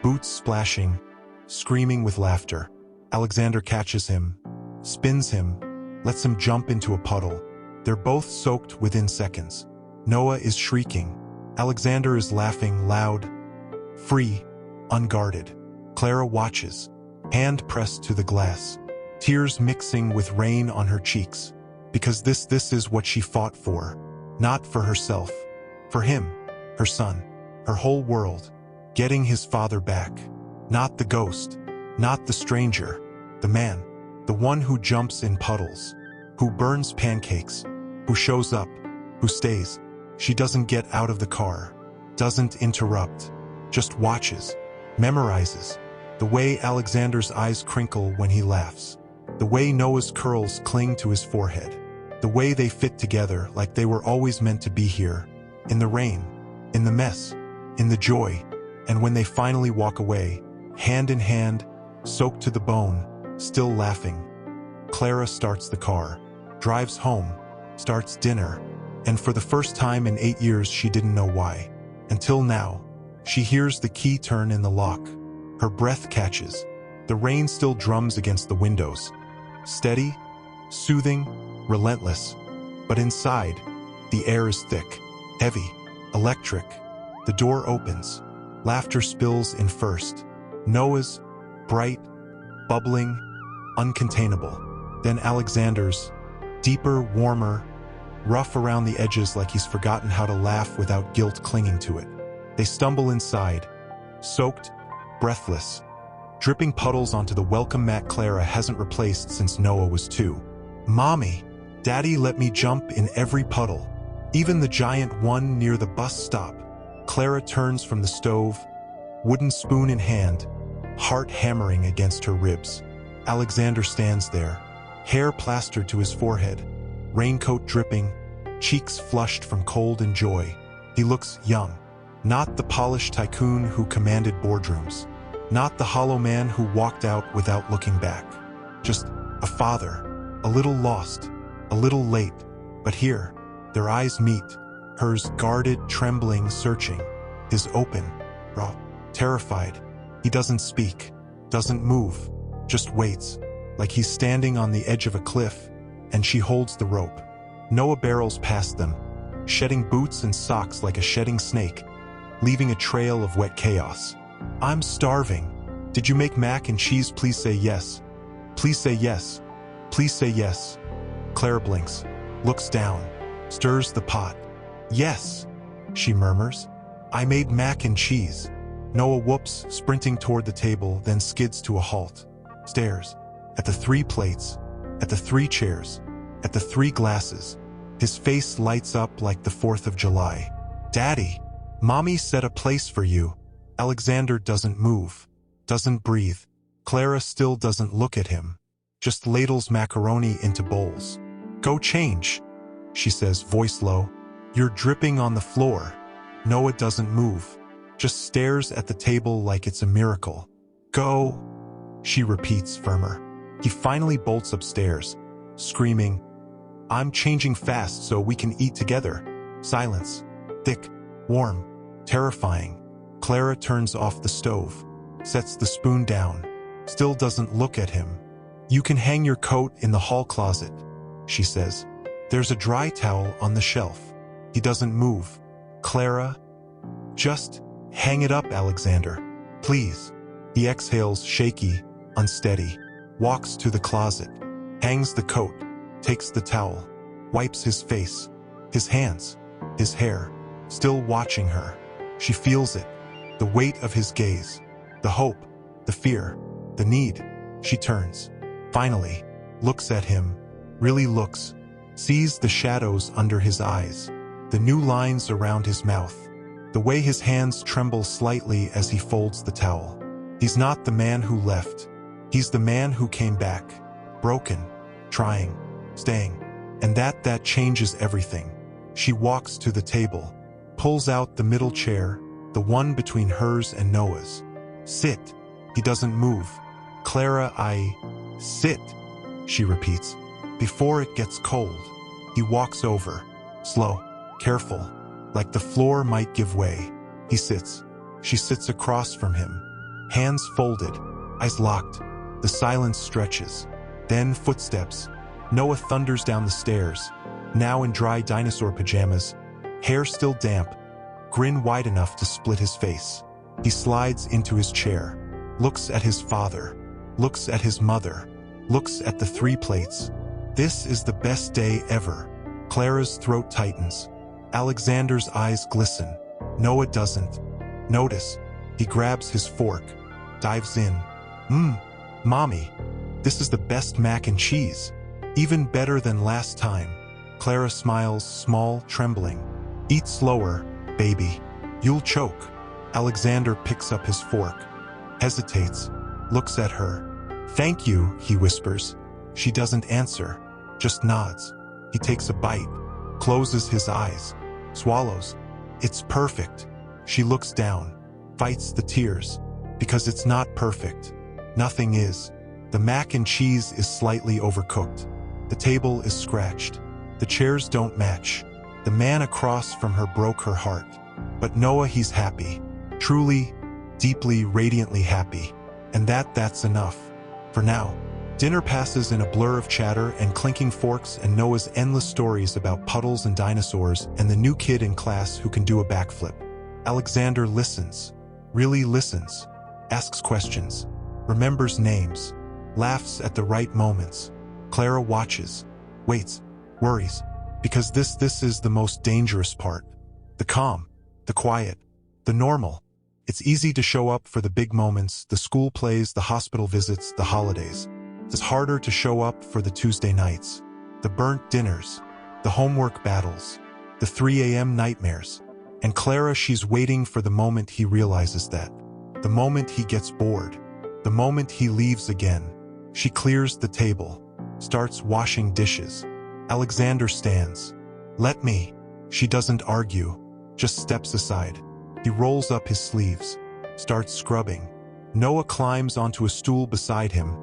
Boots splashing. Screaming with laughter. Alexander catches him. Spins him. Lets him jump into a puddle. They're both soaked within seconds. Noah is shrieking. Alexander is laughing loud. Free. Unguarded. Clara watches. Hand pressed to the glass. Tears mixing with rain on her cheeks. Because this is what she fought for. Not for herself. For him. Her son. Her whole world. Getting his father back. Not the ghost. Not the stranger. The man. The one who jumps in puddles. Who burns pancakes. Who shows up. Who stays. She doesn't get out of the car. Doesn't interrupt. Just watches. Memorizes. The way Alexander's eyes crinkle when he laughs. The way Noah's curls cling to his forehead. The way they fit together like they were always meant to be here. In the rain. In the mess. In the joy. And when they finally walk away, hand in hand, soaked to the bone, still laughing. Clara starts the car. Drives home. Starts dinner. And for the first time in 8 years she didn't know why. Until now. She hears the key turn in the lock. Her breath catches. The rain still drums against the windows. Steady, soothing, relentless. But inside, the air is thick, heavy, electric. The door opens. Laughter spills in first. Noah's, bright, bubbling, uncontainable. Then Alexander's, deeper, warmer, rough around the edges like he's forgotten how to laugh without guilt clinging to it. They stumble inside, soaked, breathless, dripping puddles onto the welcome mat Clara hasn't replaced since Noah was 2. Mommy, Daddy let me jump in every puddle, even the giant one near the bus stop. Clara turns from the stove, wooden spoon in hand, heart hammering against her ribs. Alexander stands there, hair plastered to his forehead, raincoat dripping, cheeks flushed from cold and joy. He looks young. Not the polished tycoon who commanded boardrooms. Not the hollow man who walked out without looking back. Just a father, a little lost, a little late. But here, their eyes meet, hers guarded, trembling, searching. His open, raw, terrified. He doesn't speak, doesn't move, just waits, like he's standing on the edge of a cliff, and she holds the rope. Noah barrels past them, shedding boots and socks like a shedding snake, leaving a trail of wet chaos. I'm starving. Did you make mac and cheese? Please say yes. Please say yes. Please say yes. Clara blinks, looks down, stirs the pot. Yes, she murmurs. I made mac and cheese. Noah whoops, sprinting toward the table, then skids to a halt. Stares at the 3 plates, at the 3 chairs, at the 3 glasses. His face lights up like the 4th of July. "Daddy, Mommy set a place for you." Alexander doesn't move, doesn't breathe. Clara still doesn't look at him, just ladles macaroni into bowls. "Go change," she says, voice low. "You're dripping on the floor." Noah doesn't move, just stares at the table like it's a miracle. "Go," she repeats, firmer. He finally bolts upstairs, screaming, "I'm changing fast so we can eat together." Silence. Thick, warm, terrifying. Clara turns off the stove, sets the spoon down, still doesn't look at him. "You can hang your coat in the hall closet," she says. "There's a dry towel on the shelf." He doesn't move. "Clara, just hang it up, Alexander, please." He exhales, shaky, unsteady, walks to the closet, hangs the coat, takes the towel, wipes his face, his hands, his hair, still watching her. She feels it, the weight of his gaze, the hope, the fear, the need. She turns, finally, looks at him, really looks, sees the shadows under his eyes, the new lines around his mouth, the way his hands tremble slightly as he folds the towel. He's not the man who left. He's the man who came back, broken, trying, staying. And that changes everything. She walks to the table, pulls out the middle chair, the one between hers and Noah's. "Sit." He doesn't move. "Clara, sit," she repeats. "Before it gets cold." He walks over, slow, careful, like the floor might give way. He sits. She sits across from him, hands folded, eyes locked. The silence stretches. Then footsteps. Noah thunders down the stairs, now in dry dinosaur pajamas, hair still damp, grin wide enough to split his face. He slides into his chair, looks at his father, looks at his mother, looks at the 3 plates. This is the best day ever. Clara's throat tightens. Alexander's eyes glisten. Noah doesn't notice. He grabs his fork, dives in. Mommy, this is the best mac and cheese. Even better than last time." Clara smiles, small, trembling. "Eat slower, baby. You'll choke." Alexander picks up his fork, hesitates, looks at her. "Thank you," he whispers. She doesn't answer, just nods. He takes a bite, closes his eyes, swallows. "It's perfect." She looks down, fights the tears, because it's not perfect. Nothing is. The mac and cheese is slightly overcooked. The table is scratched. The chairs don't match. The man across from her broke her heart. But Noah, he's happy. Truly, deeply, radiantly happy. And that's enough. For now. Dinner passes in a blur of chatter and clinking forks and Noah's endless stories about puddles and dinosaurs and the new kid in class who can do a backflip. Alexander listens. Really listens. Asks questions. Remembers names. Laughs at the right moments. Clara watches. Waits. Worries. Because this is the most dangerous part. The calm. The quiet. The normal. It's easy to show up for the big moments, the school plays, the hospital visits, the holidays. It's harder to show up for the Tuesday nights, the burnt dinners, the homework battles, the 3 a.m. nightmares. And Clara, she's waiting for the moment he realizes that. The moment he gets bored. The moment he leaves again. She clears the table, starts washing dishes. Alexander stands. "Let me." She doesn't argue, just steps aside. He rolls up his sleeves, starts scrubbing. Noah climbs onto a stool beside him,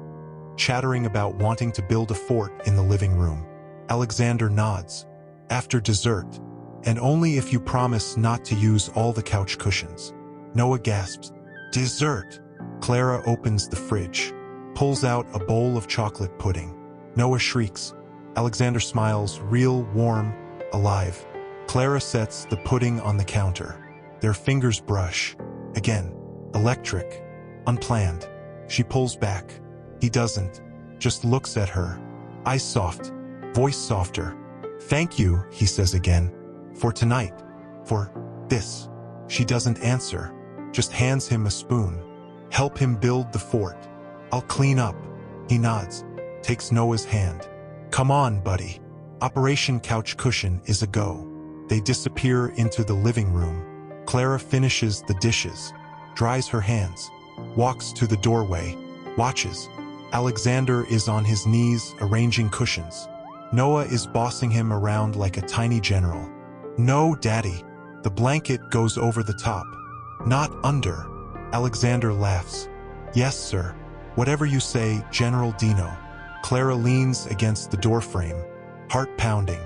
chattering about wanting to build a fort in the living room. Alexander nods. "After dessert, and only if you promise not to use all the couch cushions." Noah gasps. "Dessert?" Clara opens the fridge, pulls out a bowl of chocolate pudding. Noah shrieks. Alexander smiles, real, warm, alive. Clara sets the pudding on the counter. Their fingers brush. Again, electric, unplanned. She pulls back. He doesn't, just looks at her. Eyes soft, voice softer. "Thank you," he says again. "For tonight. For this." She doesn't answer, just hands him a spoon. "Help him build the fort. I'll clean up." He nods. takes Noah's hand. Come on, buddy. Operation Couch Cushion is a go. They disappear into the living room. Clara finishes the dishes, dries her hands, walks to the doorway, watches. Alexander is on his knees arranging cushions. Noah is bossing him around like a tiny general. No, Daddy. The blanket goes over the top. Not under. Alexander laughs. Yes, sir. Whatever you say, General Dino. Clara leans against the doorframe, heart pounding,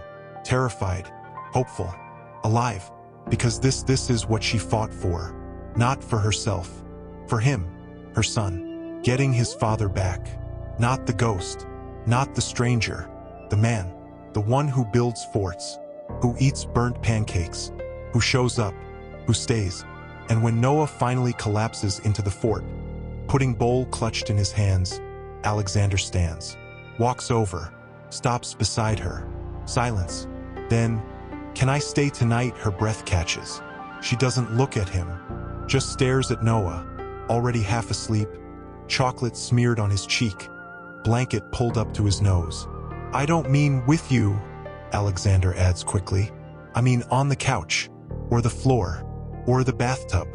terrified, hopeful, alive, because this is what she fought for. Not for herself. For him, her son. Getting his father back. Not the ghost. Not the stranger. The man. The one who builds forts. Who eats burnt pancakes. Who shows up. Who stays. And when Noah finally collapses into the fort, putting bowl clutched in his hands, Alexander stands. Walks over. Stops beside her. Silence. Then, "Can I stay tonight?" Her breath catches. She doesn't look at him. Just stares at Noah, already half asleep, chocolate smeared on his cheek, blanket pulled up to his nose. "I don't mean with you," Alexander adds quickly. "I mean on the couch, or the floor, or the bathtub.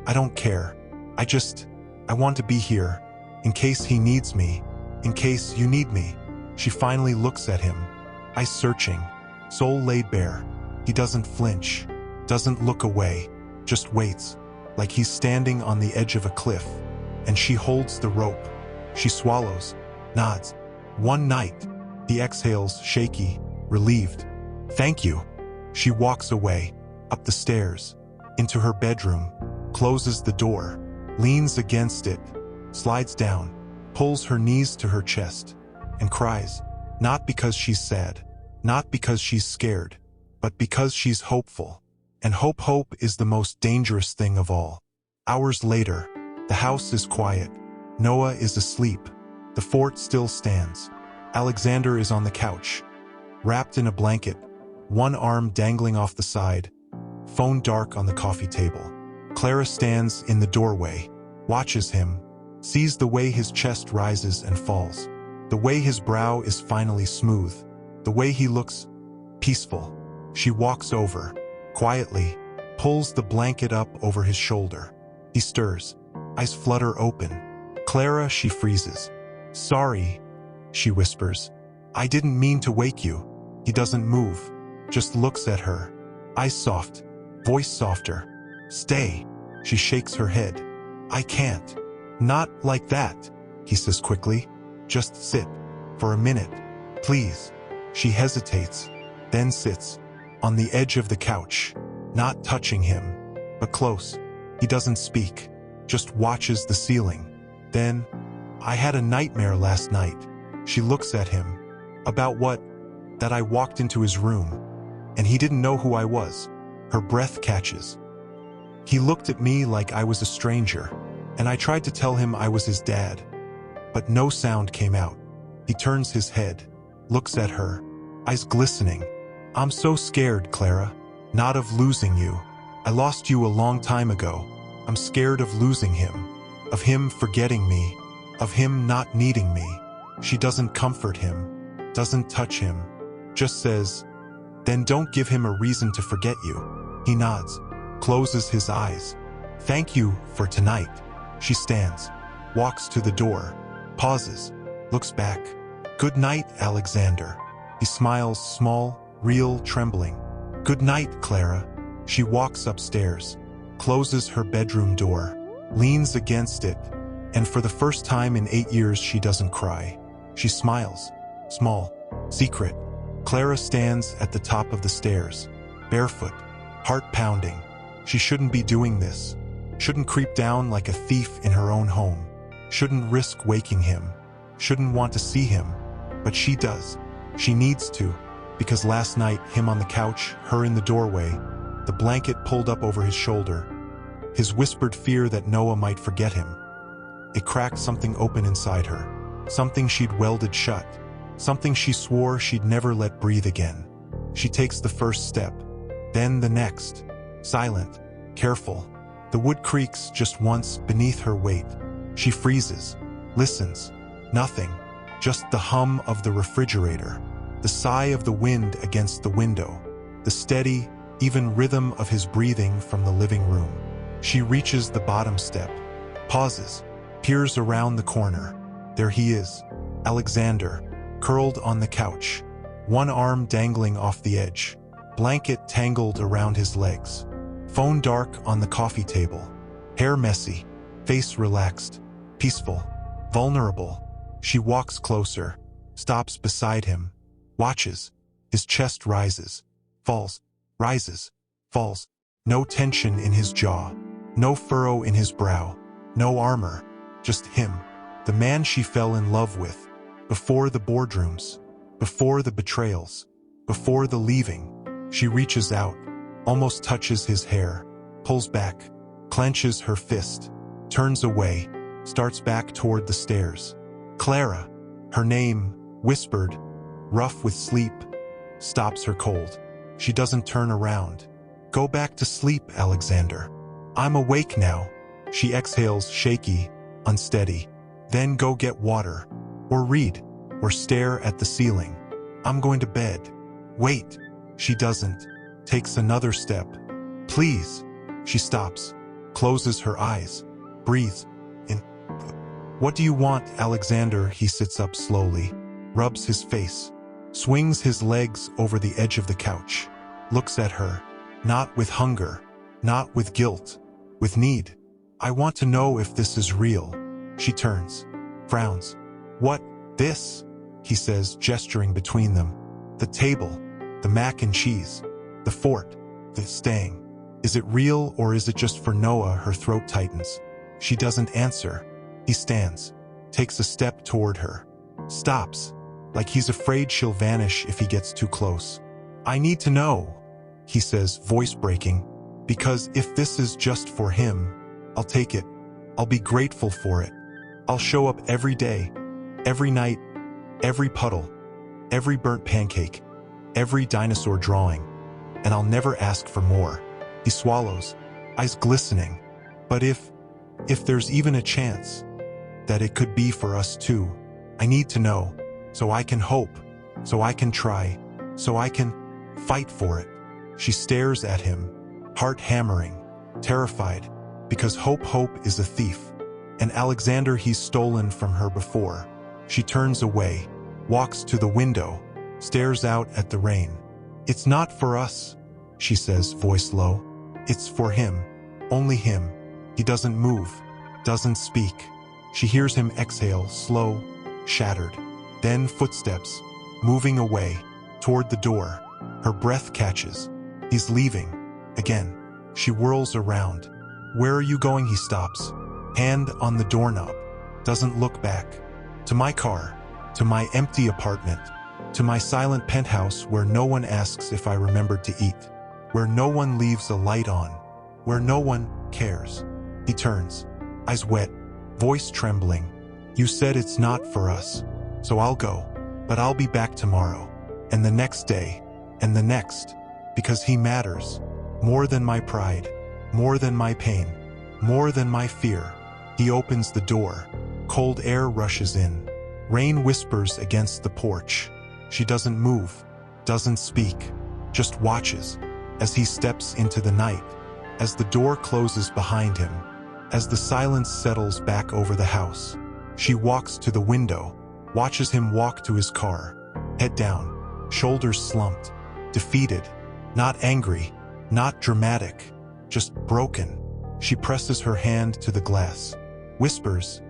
I don't care. I want to be here, in case he needs me, in case you need me." She finally looks at him, eyes searching, soul laid bare. He doesn't flinch, doesn't look away, just waits, like he's standing on the edge of a cliff, and she holds the rope. She swallows, nods. "One night." He exhales, shaky, relieved. "Thank you." She walks away, up the stairs, into her bedroom, closes the door, leans against it, slides down, pulls her knees to her chest, and cries, not because she's sad, not because she's scared, but because she's hopeful. And hope is the most dangerous thing of all. Hours later, the house is quiet. Noah is asleep. The fort still stands. Alexander is on the couch, wrapped in a blanket, one arm dangling off the side, phone dark on the coffee table. Clara stands in the doorway, watches him, sees the way his chest rises and falls, the way his brow is finally smooth, the way he looks peaceful. She walks over, quietly, pulls the blanket up over his shoulder. He stirs, eyes flutter open. "Clara," she freezes. "Sorry," she whispers. "I didn't mean to wake you." He doesn't move, just looks at her, eyes soft, voice softer. "Stay." She shakes her head. "I can't." "Not like that," he says quickly. "Just sit, for a minute, please." She hesitates, then sits, on the edge of the couch, not touching him, but close. He doesn't speak, just watches the ceiling. Then, "I had a nightmare last night." She looks at him. "About what?" "That I walked into his room, and he didn't know who I was." Her breath catches. "He looked at me like I was a stranger, and I tried to tell him I was his dad. But no sound came out." He turns his head, looks at her, eyes glistening. "I'm so scared, Clara. Not of losing you. I lost you a long time ago. I'm scared of losing him, of him forgetting me, of him not needing me." She doesn't comfort him, doesn't touch him, just says, "Then don't give him a reason to forget you." He nods, closes his eyes. "Thank you for tonight." She stands, walks to the door, pauses, looks back. "Good night, Alexander." He smiles, small, real, trembling. "Good night, Clara." She walks upstairs, closes her bedroom door, leans against it, and for the first time in 8 years she doesn't cry. She smiles, small, secret. Clara stands at the top of the stairs, barefoot, heart pounding. She shouldn't be doing this. Shouldn't creep down like a thief in her own home. Shouldn't risk waking him. Shouldn't want to see him. But she does. She needs to. Because last night, him on the couch, her in the doorway, the blanket pulled up over his shoulder, his whispered fear that Noah might forget him. It cracked something open inside her. Something she'd welded shut. Something she swore she'd never let breathe again. She takes the first step, then the next. Silent, careful. The wood creaks just once beneath her weight. She freezes, listens. Nothing. Just the hum of the refrigerator, the sigh of the wind against the window, the steady, even rhythm of his breathing from the living room. She reaches the bottom step, pauses, peers around the corner. There he is, Alexander, curled on the couch, one arm dangling off the edge, blanket tangled around his legs, phone dark on the coffee table, hair messy, face relaxed, peaceful, vulnerable. She walks closer, stops beside him, watches. His chest rises, falls, rises, falls. No tension in his jaw, no furrow in his brow, no armor, just him, the man she fell in love with, before the boardrooms, before the betrayals, before the leaving. She reaches out, almost touches his hair, pulls back, clenches her fist, turns away, starts back toward the stairs. Clara, her name, whispered, rough with sleep, stops her cold. She doesn't turn around. Go back to sleep, Alexander. I'm awake now. She exhales, shaky, unsteady. Then go get water, or read, or stare at the ceiling. I'm going to bed. Wait. She doesn't. Takes another step. Please. She stops, closes her eyes, breathes in. What do you want, Alexander? He sits up slowly, rubs his face, swings his legs over the edge of the couch, looks at her, not with hunger, not with guilt, with need. I want to know if this is real. She turns, frowns. What, this? He says, gesturing between them. The table, the mac and cheese, the fort, the staying. Is it real or is it just for Noah? Her throat tightens. She doesn't answer. He stands, takes a step toward her, stops, like he's afraid she'll vanish if he gets too close. I need to know, he says, voice breaking, because if this is just for him, I'll take it. I'll be grateful for it. I'll show up every day, every night, every puddle, every burnt pancake, every dinosaur drawing, and I'll never ask for more. He swallows, eyes glistening. But if there's even a chance that it could be for us too, I need to know, so I can hope, so I can try, so I can fight for it. She stares at him, heart hammering, terrified, because hope is a thief, and Alexander he's stolen from her before. She turns away, walks to the window, stares out at the rain. It's not for us, she says, voice low. It's for him, only him. He doesn't move, doesn't speak. She hears him exhale, slow, shattered. Then footsteps, moving away, toward the door. Her breath catches. He's leaving. Again, she whirls around. Where are you going? He stops. Hand on the doorknob. Doesn't look back. To my car. To my empty apartment. To my silent penthouse where no one asks if I remembered to eat. Where no one leaves a light on. Where no one cares. He turns. Eyes wet. Voice trembling. You said it's not for us. So I'll go. But I'll be back tomorrow. And the next day. And the next. Because he matters. More than my pride. More than my pain. More than my fear. He opens the door. Cold air rushes in. Rain whispers against the porch. She doesn't move. Doesn't speak. Just watches. As he steps into the night. As the door closes behind him. As the silence settles back over the house. She walks to the window. Watches him walk to his car. Head down. Shoulders slumped. Defeated. Not angry. Not dramatic. Just broken. She presses her hand to the glass. Whispers,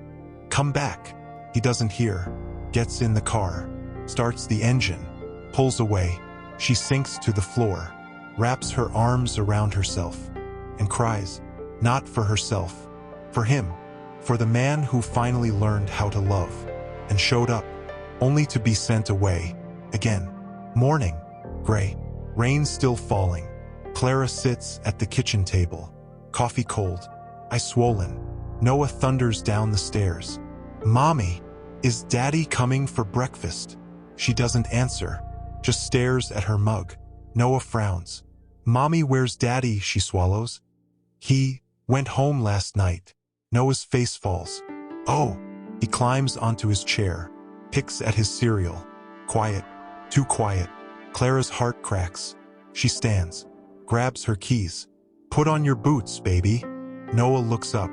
"Come back." He doesn't hear. Gets in the car. Starts the engine. Pulls away. She sinks to the floor. Wraps her arms around herself. And cries. Not for herself. For him. For the man who finally learned how to love. And showed up. Only to be sent away. Again. Morning. Gray. Rain still falling. Clara sits at the kitchen table. Coffee cold. Eyes swollen. Noah thunders down the stairs. "Mommy, is Daddy coming for breakfast?" She doesn't answer. Just stares at her mug. Noah frowns. "Mommy, where's Daddy?" She swallows. "He went home last night." Noah's face falls. "Oh." He climbs onto his chair. picks at his cereal. Quiet, too quiet. Clara's heart cracks. She stands, grabs her keys. Put on your boots, baby. Noah looks up.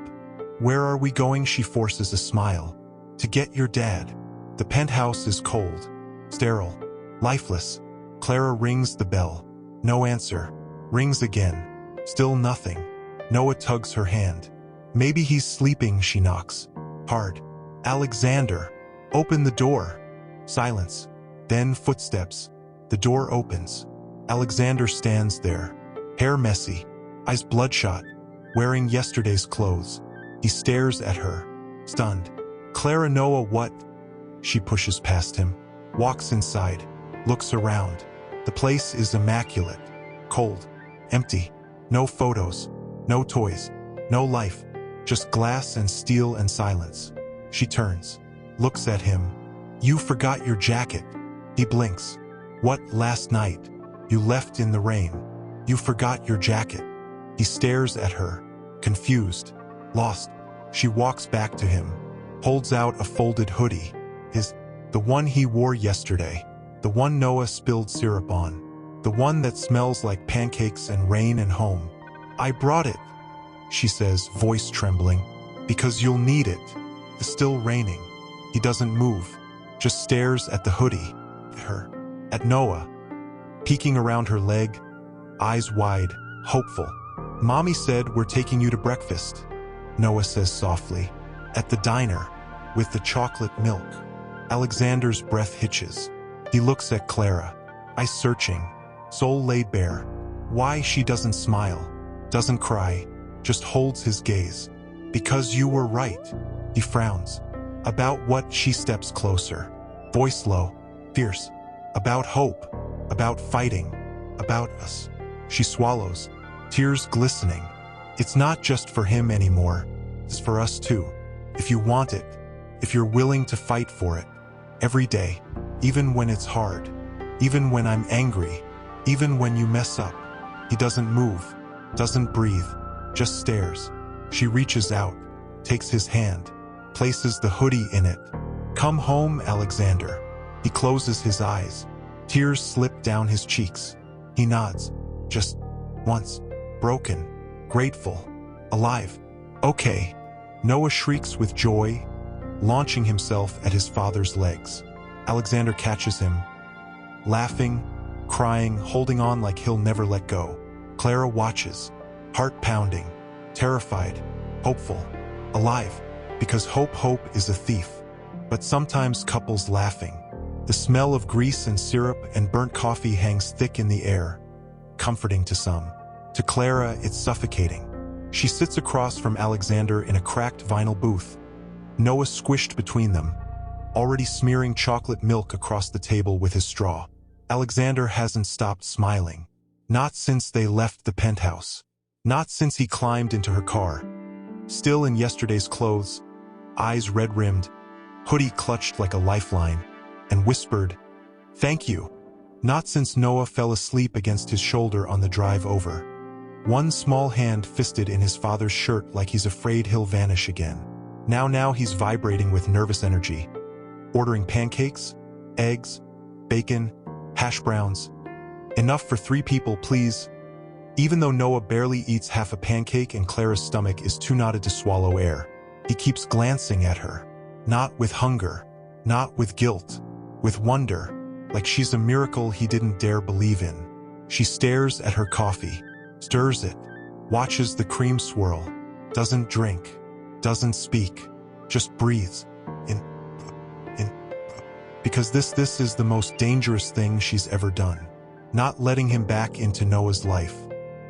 Where are we going? She forces a smile. To get your dad. The penthouse is cold, sterile, lifeless. Clara rings the bell. No answer. Rings again. Still nothing. Noah tugs her hand. Maybe he's sleeping, she knocks. Hard. Alexander. Open the door. Silence. Then footsteps. The door opens. Alexander stands there. Hair messy. Eyes bloodshot. Wearing yesterday's clothes. He stares at her. Stunned. Clara, Noah, what? She pushes past him. Walks inside. Looks around. The place is immaculate. Cold. Empty. No photos. No toys. No life. Just glass and steel and silence. She turns. Looks at him. You forgot your jacket. He blinks. What, last night? You left in the rain. You forgot your jacket. He stares at her. Confused. Lost. She walks back to him. Holds out a folded hoodie. The one he wore yesterday. The one Noah spilled syrup on. The one that smells like pancakes and rain and home. I brought it, she says, voice trembling. Because you'll need it. It's still raining. He doesn't move. Just stares at the hoodie. At Noah. Peeking around her leg. Eyes wide. Hopeful. Mommy said we're taking you to breakfast. Noah says softly. At the diner. With the chocolate milk. Alexander's breath hitches. He looks at Clara. Eyes searching. Soul laid bare. Why she doesn't smile. Doesn't cry. Just holds his gaze. Because you were right. He frowns. About what? She steps closer. Voice low. Fierce. About hope. About fighting. About us. She swallows. Tears glistening. It's not just for him anymore. It's for us too. If you want it. If you're willing to fight for it. Every day. Even when it's hard. Even when I'm angry. Even when you mess up. He doesn't move. Doesn't breathe. Just stares. She reaches out. Takes his hand. Places the hoodie in it. Come home, Alexander. He closes his eyes. Tears slip down his cheeks. He nods. Just once. Broken. Grateful. Alive. Okay. Noah shrieks with joy, launching himself at his father's legs. Alexander catches him, laughing, crying, holding on like he'll never let go. Clara watches, heart pounding, terrified, hopeful, alive, because hope is a thief. But sometimes couples laughing. The smell of grease and syrup and burnt coffee hangs thick in the air, comforting to some. To Clara, it's suffocating. She sits across from Alexander in a cracked vinyl booth. Noah squished between them, already smearing chocolate milk across the table with his straw. Alexander hasn't stopped smiling. Not since they left the penthouse. Not since he climbed into her car. Still in yesterday's clothes, eyes red-rimmed, hoodie clutched like a lifeline, and whispered, "Thank you." Not since Noah fell asleep against his shoulder on the drive over. One small hand fisted in his father's shirt like he's afraid he'll vanish again. Now he's vibrating with nervous energy. Ordering pancakes, eggs, bacon, hash browns. Enough for 3 people, please. Even though Noah barely eats half a pancake and Clara's stomach is too knotted to swallow air, he keeps glancing at her. Not with hunger, not with guilt, with wonder, like she's a miracle he didn't dare believe in. She stares at her coffee, stirs it, watches the cream swirl, doesn't drink, doesn't speak, just breathes. Because this is the most dangerous thing she's ever done. Not letting him back into Noah's life.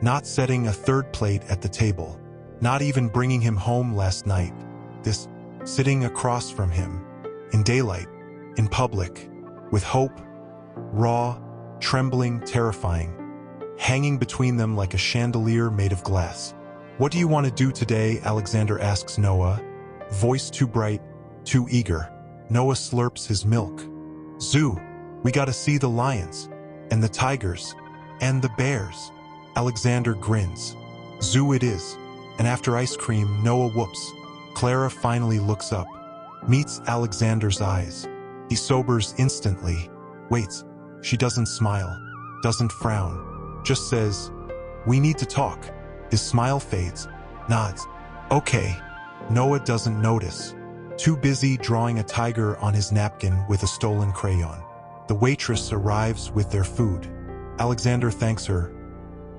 Not setting a 3rd plate at the table. Not even bringing him home last night. This sitting across from him. In daylight. In public. With hope. Raw. Trembling. Terrifying. Hanging between them like a chandelier made of glass. What do you want to do today? Alexander asks Noah. Voice too bright. Too eager. Noah slurps his milk. Zoo. We gotta see the lions. And the tigers. And the bears. Alexander grins. Zoo it is. And after ice cream, Noah whoops. Clara finally looks up. Meets Alexander's eyes. He sobers instantly, waits. She doesn't smile, doesn't frown, just says, "We need to talk." His smile fades, nods. "Okay." Noah doesn't notice, too busy drawing a tiger on his napkin with a stolen crayon. The waitress arrives with their food. Alexander thanks her.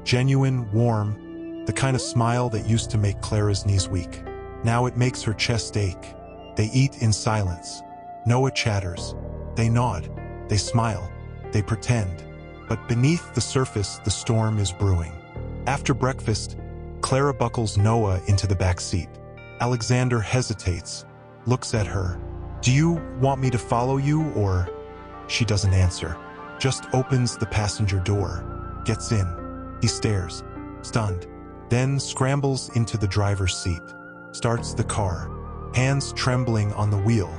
Genuine, warm, the kind of smile that used to make Clara's knees weak. Now it makes her chest ache. They eat in silence. Noah chatters. They nod. They smile. They pretend. But beneath the surface, the storm is brewing. After breakfast, Clara buckles Noah into the back seat. Alexander hesitates, looks at her. "Do you want me to follow you, or?" She doesn't answer, just opens the passenger door, gets in. He stares, stunned, then scrambles into the driver's seat, starts the car, hands trembling on the wheel.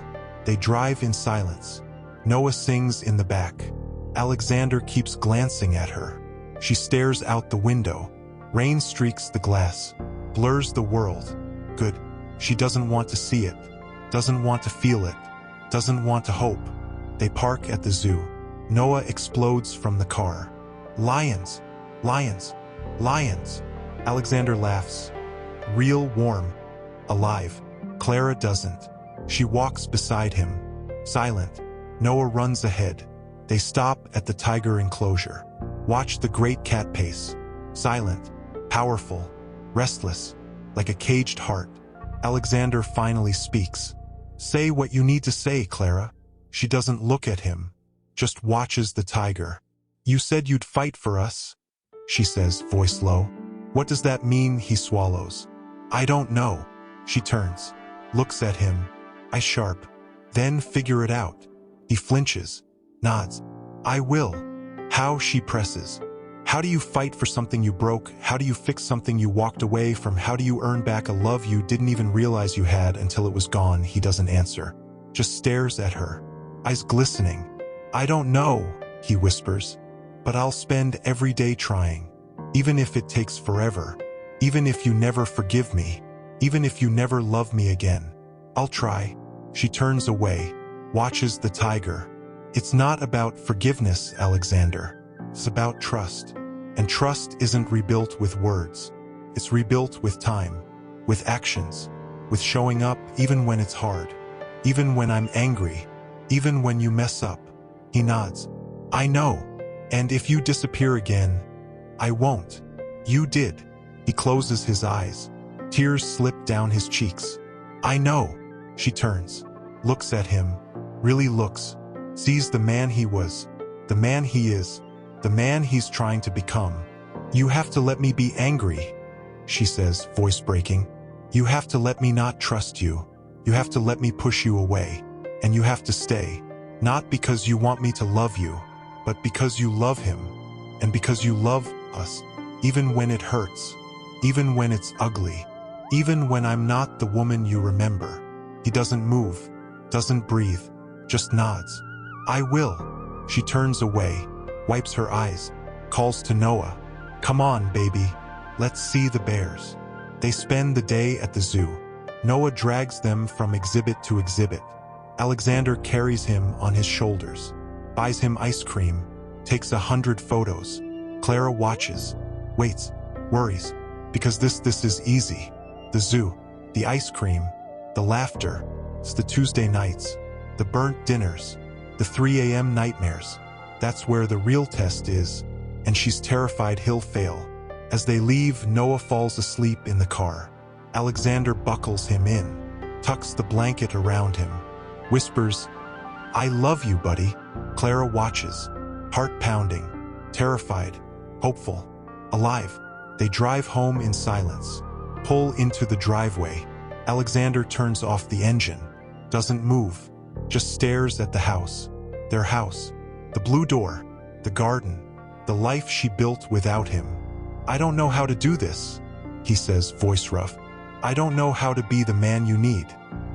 They drive in silence. Noah sings in the back. Alexander keeps glancing at her. She stares out the window. Rain streaks the glass, blurs the world. Good. She doesn't want to see it, doesn't want to feel it, doesn't want to hope. They park at the zoo. Noah explodes from the car. "Lions! Lions! Lions!" Alexander laughs. Real warm. Alive. Clara doesn't. She walks beside him. Silent. Noah runs ahead. They stop at the tiger enclosure. Watch the great cat pace. Silent. Powerful. Restless. Like a caged heart. Alexander finally speaks. "Say what you need to say, Clara." She doesn't look at him, just watches the tiger. "You said you'd fight for us," she says, voice low. "What does that mean?" He swallows. "I don't know." She turns, looks at him, eyes sharp. "Then figure it out." He flinches, nods. "I will." How? She presses. "How do you fight for something you broke? How do you fix something you walked away from? How do you earn back a love you didn't even realize you had until it was gone?" He doesn't answer, just stares at her, eyes glistening. "I don't know," he whispers, "but I'll spend every day trying, even if it takes forever, even if you never forgive me, even if you never love me again. I'll try." She turns away, watches the tiger. "It's not about forgiveness, Alexander. It's about trust. And trust isn't rebuilt with words. It's rebuilt with time, with actions, with showing up even when it's hard, even when I'm angry, even when you mess up." He nods. "I know. And if you disappear again, I won't." "You did." He closes his eyes. Tears slip down his cheeks. "I know." She turns, looks at him, really looks, sees the man he was, the man he is, the man he's trying to become. "You have to let me be angry," she says, voice breaking. "You have to let me not trust you. You have to let me push you away. And you have to stay. Not because you want me to love you, but because you love him. And because you love us, even when it hurts, even when it's ugly, even when I'm not the woman you remember." He doesn't move, doesn't breathe, just nods. "I will." She turns away, wipes her eyes, calls to Noah. "Come on, baby. Let's see the bears." They spend the day at the zoo. Noah drags them from exhibit to exhibit. Alexander carries him on his shoulders, buys him ice cream, takes 100 photos. Clara watches, waits, worries, because this is easy. The zoo, the ice cream, the laughter. It's the Tuesday nights, the burnt dinners, the 3 a.m. nightmares. That's where the real test is, and she's terrified he'll fail. As they leave, Noah falls asleep in the car. Alexander buckles him in, tucks the blanket around him, whispers, "I love you, buddy." Clara watches, heart pounding, terrified, hopeful, alive. They drive home in silence, pull into the driveway. Alexander turns off the engine, doesn't move, just stares at the house. Their house, the blue door, the garden, the life she built without him. "I don't know how to do this," he says, voice rough. "I don't know how to be the man you need,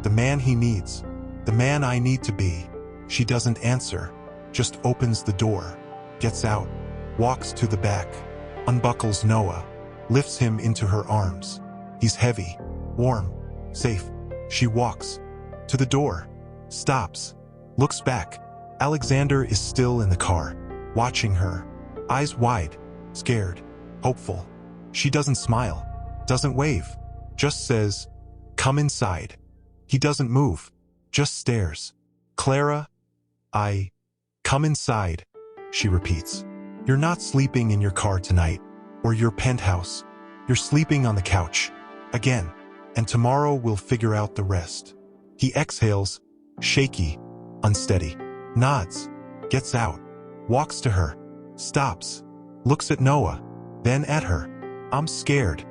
the man he needs, the man I need to be." She doesn't answer, just opens the door, gets out, walks to the back, unbuckles Noah, lifts him into her arms. He's heavy, warm, safe. She walks to the door, stops, Looks back. Alexander is still in the car, watching her. Eyes wide, scared, hopeful. She doesn't smile, doesn't wave, just says, "Come inside." He doesn't move, just stares. "Clara, come inside," she repeats. "You're not sleeping in your car tonight, or your penthouse. You're sleeping on the couch. Again. And tomorrow we'll figure out the rest." He exhales, shaky, unsteady, nods, gets out, walks to her, stops, looks at Noah, then at her. "I'm scared,"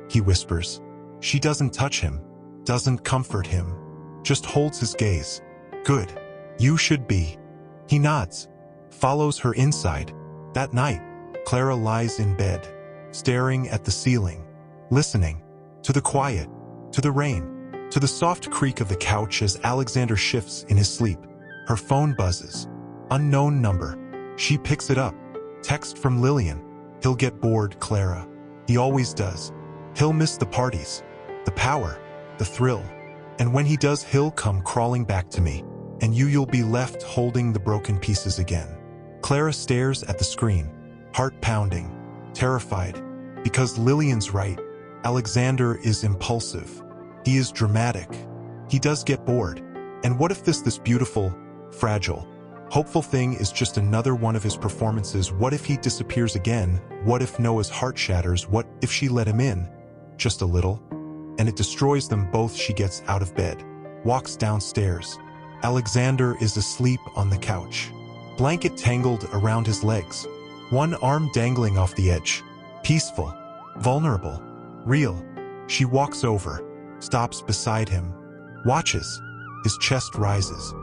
he whispers. She doesn't touch him, doesn't comfort him, just holds his gaze. "Good. You should be." He nods, follows her inside. That night, Clara lies in bed, staring at the ceiling, listening to the quiet, to the rain, to the soft creak of the couch as Alexander shifts in his sleep. Her phone buzzes. Unknown number. She picks it up. Text from Lillian. "He'll get bored, Clara. He always does. He'll miss the parties, the power, the thrill. And when he does, he'll come crawling back to me. And you'll be left holding the broken pieces again." Clara stares at the screen, heart pounding, terrified. Because Lillian's right. Alexander is impulsive. He is dramatic. He does get bored. And what if this beautiful, fragile, hopeful thing is just another one of his performances? What if he disappears again? What if Noah's heart shatters? What if she let him in? Just a little. And it destroys them both. She gets out of bed, walks downstairs. Alexander is asleep on the couch. Blanket tangled around his legs. One arm dangling off the edge. Peaceful, vulnerable, real. She walks over, stops beside him, watches. His chest rises,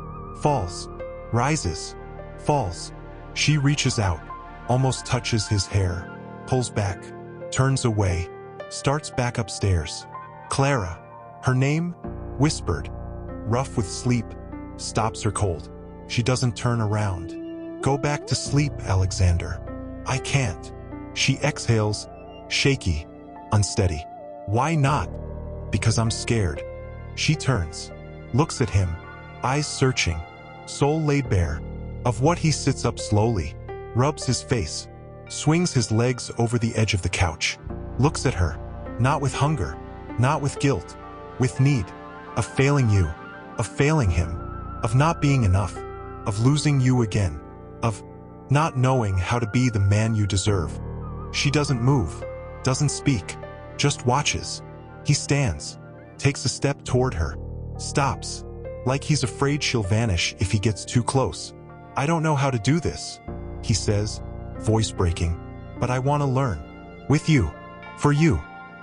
falls, rises, falls. She reaches out, almost touches his hair, pulls back, turns away, starts back upstairs. "Clara," her name, whispered, rough with sleep, stops her cold. She doesn't turn around. "Go back to sleep, Alexander." "I can't." She exhales, shaky, unsteady. "Why not?" "Because I'm scared." She turns, looks at him, eyes searching, soul laid bare. Of what he sits up slowly, rubs his face, swings his legs over the edge of the couch, looks at her, not with hunger, not with guilt, with need, of failing you, of failing him, of not being enough, of losing you again, of not knowing how to be the man you deserve. She doesn't move, doesn't speak, just watches. He stands, takes a step toward her, stops, like he's afraid she'll vanish if he gets too close. "I don't know how to do this," he says, voice breaking, "but I want to learn. With you,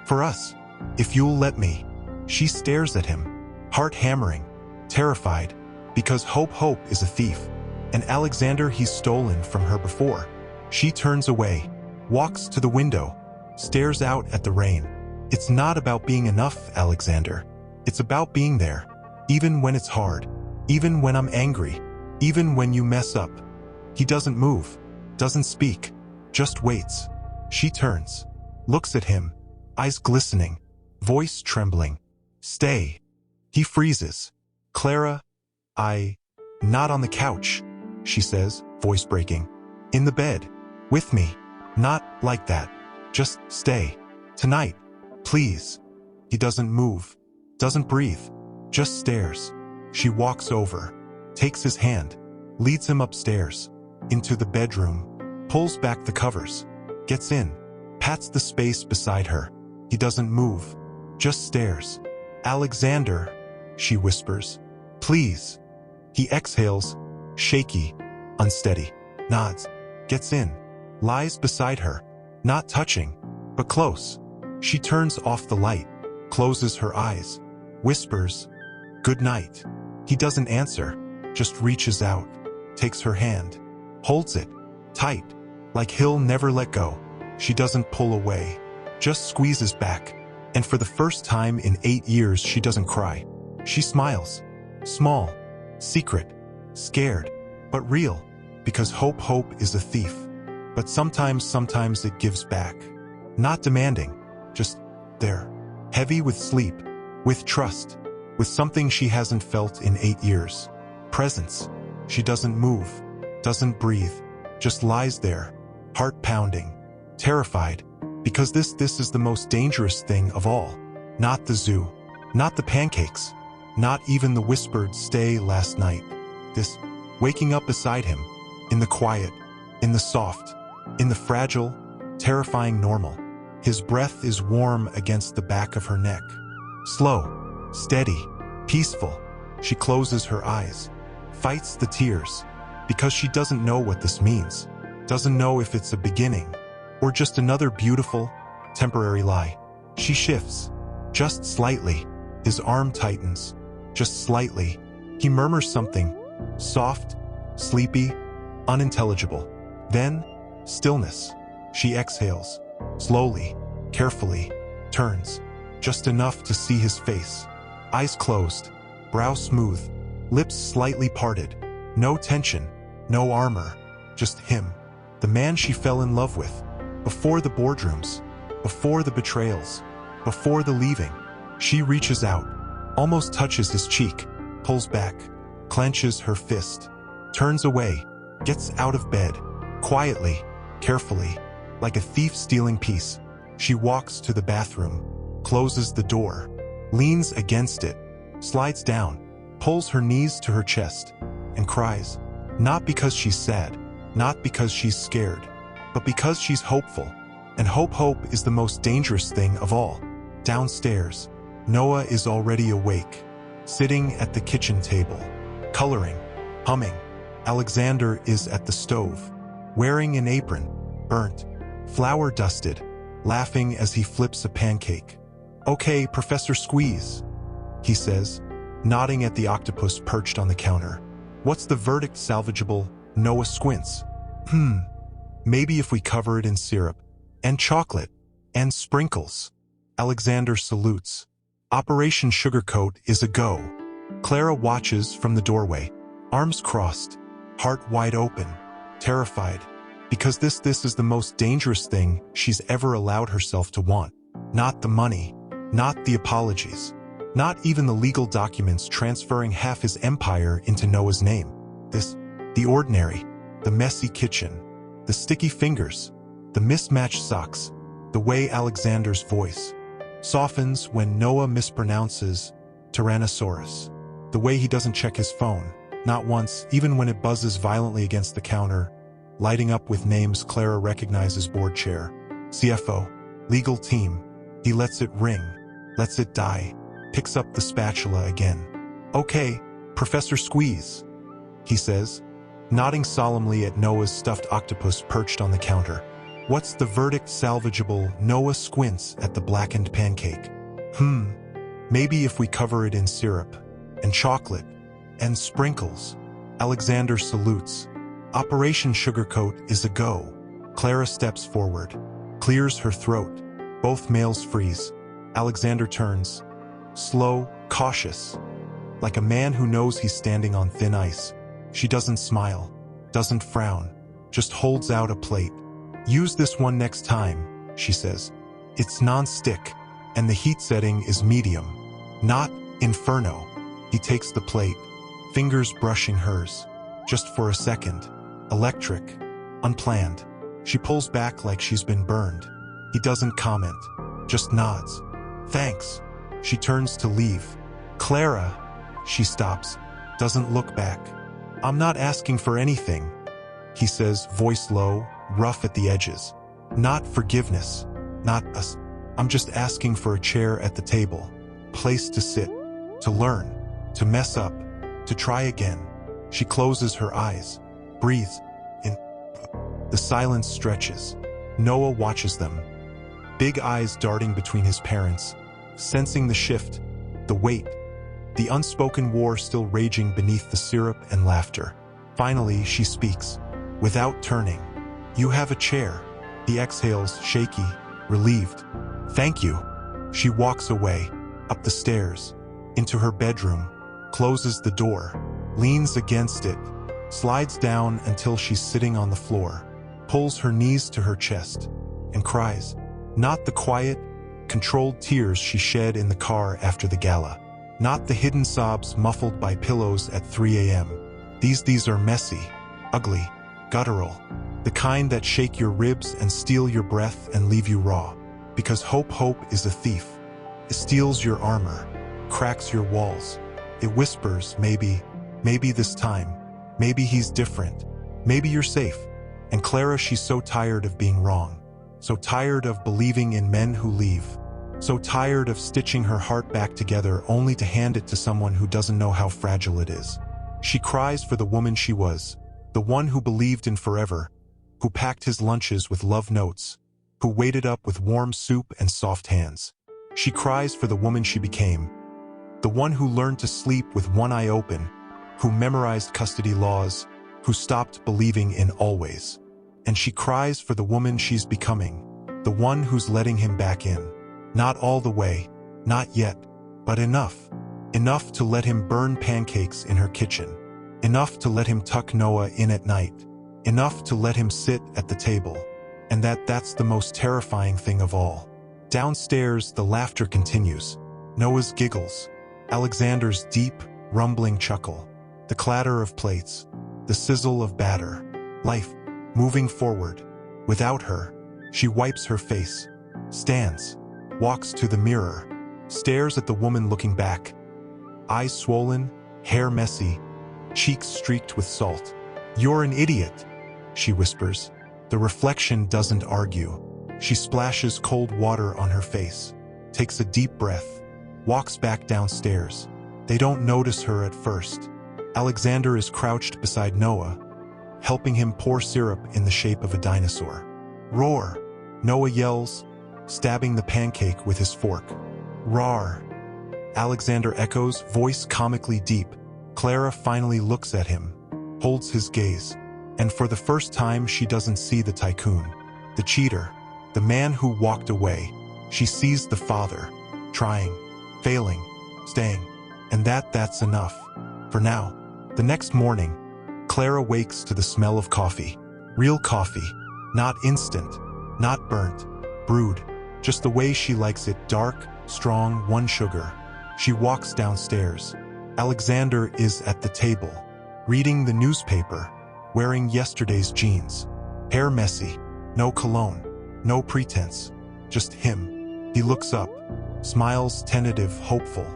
for us, if you'll let me." She stares at him, heart hammering, terrified, because hope is a thief, and Alexander he's stolen from her before. She turns away, walks to the window, stares out at the rain. "It's not about being enough, Alexander. It's about being there, even when it's hard, even when I'm angry, even when you mess up." He doesn't move, doesn't speak, just waits. She turns, looks at him, eyes glistening, voice trembling. "Stay." He freezes. "Clara, not on the couch," she says, voice breaking. "In the bed, with me. Not like that. Just stay. Tonight, please." He doesn't move, doesn't breathe, just stares. She walks over, takes his hand, leads him upstairs, into the bedroom, pulls back the covers, gets in, pats the space beside her. He doesn't move, just stares. "Alexander," she whispers, "please." He exhales, shaky, unsteady, nods, gets in, lies beside her, not touching, but close. She turns off the light, closes her eyes, whispers, "Good night." He doesn't answer, just reaches out, takes her hand, holds it, tight, like he'll never let go. She doesn't pull away, just squeezes back, and for the first time in 8 years she doesn't cry. She smiles, small, secret, scared, but real, because hope is a thief. But sometimes it gives back. Not demanding, just there, heavy with sleep, with trust, with something she hasn't felt in 8 years. Presence. She doesn't move, doesn't breathe, just lies there, heart pounding, terrified, because this is the most dangerous thing of all. Not the zoo, not the pancakes, not even the whispered stay last night. This, waking up beside him, in the quiet, in the soft, in the fragile, terrifying normal. His breath is warm against the back of her neck. Slow, steady, peaceful. She closes her eyes, fights the tears, because she doesn't know what this means, doesn't know if it's a beginning or just another beautiful, temporary lie. She shifts, just slightly. His arm tightens, just slightly. He murmurs something, soft, sleepy, unintelligible. Then, stillness. She exhales, slowly, carefully, turns, just enough to see his face. Eyes closed, brow smooth, lips slightly parted. No tension, no armor, just him, the man she fell in love with. Before the boardrooms, before the betrayals, before the leaving. She reaches out, almost touches his cheek, pulls back, clenches her fist, turns away, gets out of bed, quietly, carefully, like a thief stealing peace. She walks to the bathroom, closes the door, leans against it, slides down, pulls her knees to her chest, and cries. Not because she's sad, not because she's scared, but because she's hopeful. And hope is the most dangerous thing of all. Downstairs, Noah is already awake, sitting at the kitchen table, coloring, humming. Alexander is at the stove, wearing an apron, burnt, flour-dusted, laughing as he flips a pancake. "Okay, Professor Squeeze," he says, nodding at the octopus perched on the counter. "What's the verdict, salvageable?" Noah squints. Maybe if we cover it in syrup, and chocolate, and sprinkles." Alexander salutes. Operation Sugarcoat is a go. Clara watches from the doorway, arms crossed, heart wide open, terrified, because this is the most dangerous thing she's ever allowed herself to want. Not the money, not the apologies, not even the legal documents transferring half his empire into Noah's name. The ordinary, the messy kitchen, the sticky fingers, the mismatched socks, the way Alexander's voice softens when Noah mispronounces Tyrannosaurus, the way he doesn't check his phone, not once, even when it buzzes violently against the counter, lighting up with names Clara recognizes: board chair, CFO, legal team. He lets it ring, lets it die, picks up the spatula again. "Okay, Professor Squeeze," he says, nodding solemnly at Noah's stuffed octopus perched on the counter. "What's the verdict, salvageable?" Noah squints at the blackened pancake. Maybe if we cover it in syrup, and chocolate, and sprinkles." Alexander salutes. Operation Sugarcoat is a go. Clara steps forward, clears her throat. Both males freeze. Alexander turns, slow, cautious, like a man who knows he's standing on thin ice. She doesn't smile, doesn't frown, just holds out a plate. "Use this one next time," she says. "It's non-stick, and the heat setting is medium, not inferno." He takes the plate, fingers brushing hers. Just for a second. Electric. Unplanned. She pulls back like she's been burned. He doesn't comment, just nods. "Thanks." She turns to leave. "Clara." She stops, doesn't look back. "I'm not asking for anything," he says, voice low, rough at the edges. "Not forgiveness, not us. I'm just asking for a chair at the table, place to sit, to learn, to mess up, to try again." She closes her eyes, breathes in. The silence stretches. Noah watches them, big eyes darting between his parents, sensing the shift, the weight, the unspoken war still raging beneath the syrup and laughter. Finally, she speaks, without turning. "You have a chair." He exhales, shaky, relieved. "Thank you." She walks away, up the stairs, into her bedroom, closes the door, leans against it, slides down until she's sitting on the floor, pulls her knees to her chest, and cries. Not the quiet, controlled tears she shed in the car after the gala. Not the hidden sobs muffled by pillows at 3 a.m. These are messy, ugly, guttural, the kind that shake your ribs and steal your breath and leave you raw. Because hope is a thief. It steals your armor, cracks your walls. It whispers, maybe this time, maybe he's different, maybe you're safe. And Clara, she's so tired of being wrong, so tired of believing in men who leave, so tired of stitching her heart back together only to hand it to someone who doesn't know how fragile it is. She cries for the woman she was, the one who believed in forever, who packed his lunches with love notes, who waited up with warm soup and soft hands. She cries for the woman she became, the one who learned to sleep with one eye open, who memorized custody laws, who stopped believing in always. And she cries for the woman she's becoming, the one who's letting him back in. Not all the way, not yet, but enough. Enough to let him burn pancakes in her kitchen. Enough to let him tuck Noah in at night. Enough to let him sit at the table. And that's the most terrifying thing of all. Downstairs, the laughter continues. Noah's giggles, Alexander's deep, rumbling chuckle, the clatter of plates, the sizzle of batter. Life, moving forward. Without her, she wipes her face, stands, walks to the mirror, stares at the woman looking back. Eyes swollen, hair messy, cheeks streaked with salt. "You're an idiot," she whispers. The reflection doesn't argue. She splashes cold water on her face, takes a deep breath, walks back downstairs. They don't notice her at first. Alexander is crouched beside Noah, helping him pour syrup in the shape of a dinosaur. "Roar!" Noah yells, stabbing the pancake with his fork. "Roar!" Alexander echoes, voice comically deep. Clara finally looks at him, holds his gaze, and for the first time she doesn't see the tycoon, the cheater, the man who walked away. She sees the father, trying, failing, staying, and that's enough. For now. The next morning, Clara wakes to the smell of coffee. Real coffee, not instant, not burnt, brewed, just the way she likes it, dark, strong, one sugar. She walks downstairs. Alexander is at the table, reading the newspaper, wearing yesterday's jeans. Hair messy, no cologne, no pretense, just him. He looks up, smiles, tentative, hopeful.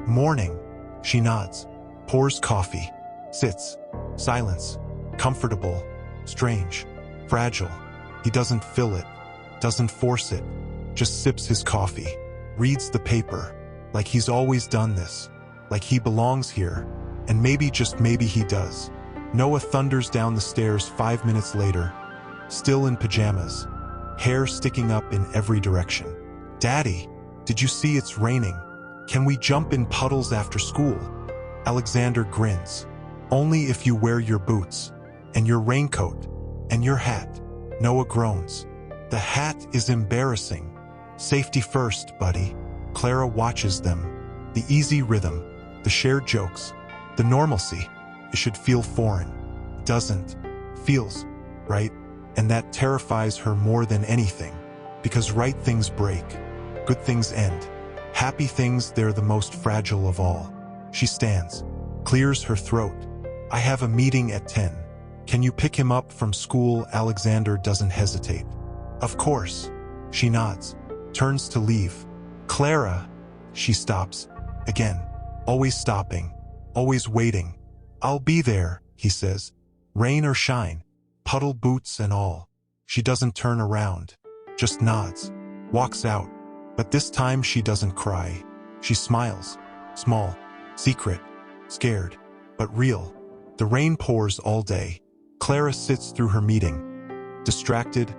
"Morning," she nods, pours coffee, sits, silence, comfortable, strange, fragile. He doesn't fill it, doesn't force it, just sips his coffee, reads the paper, like he's always done this, like he belongs here, and maybe, just maybe he does. Noah thunders down the stairs 5 minutes later, still in pajamas, hair sticking up in every direction. "Daddy, did you see it's raining? Can we jump in puddles after school?" Alexander grins. "Only if you wear your boots, and your raincoat, and your hat." Noah groans. "The hat is embarrassing." "Safety first, buddy." Clara watches them. The easy rhythm, the shared jokes, the normalcy. It should feel foreign. It doesn't. Feels right. And that terrifies her more than anything. Because right things break. Good things end. Happy things, they're the most fragile of all. She stands, clears her throat. "I have a meeting at 10. Can you pick him up from school?" Alexander doesn't hesitate. "Of course." She nods, turns to leave. "Clara." She stops. Again, always stopping, always waiting. "I'll be there," he says. Rain or shine, puddle boots and all. She doesn't turn around, just nods, walks out. But this time she doesn't cry. She smiles, small, secret, scared, but real. The rain pours all day. Clara sits through her meeting, distracted,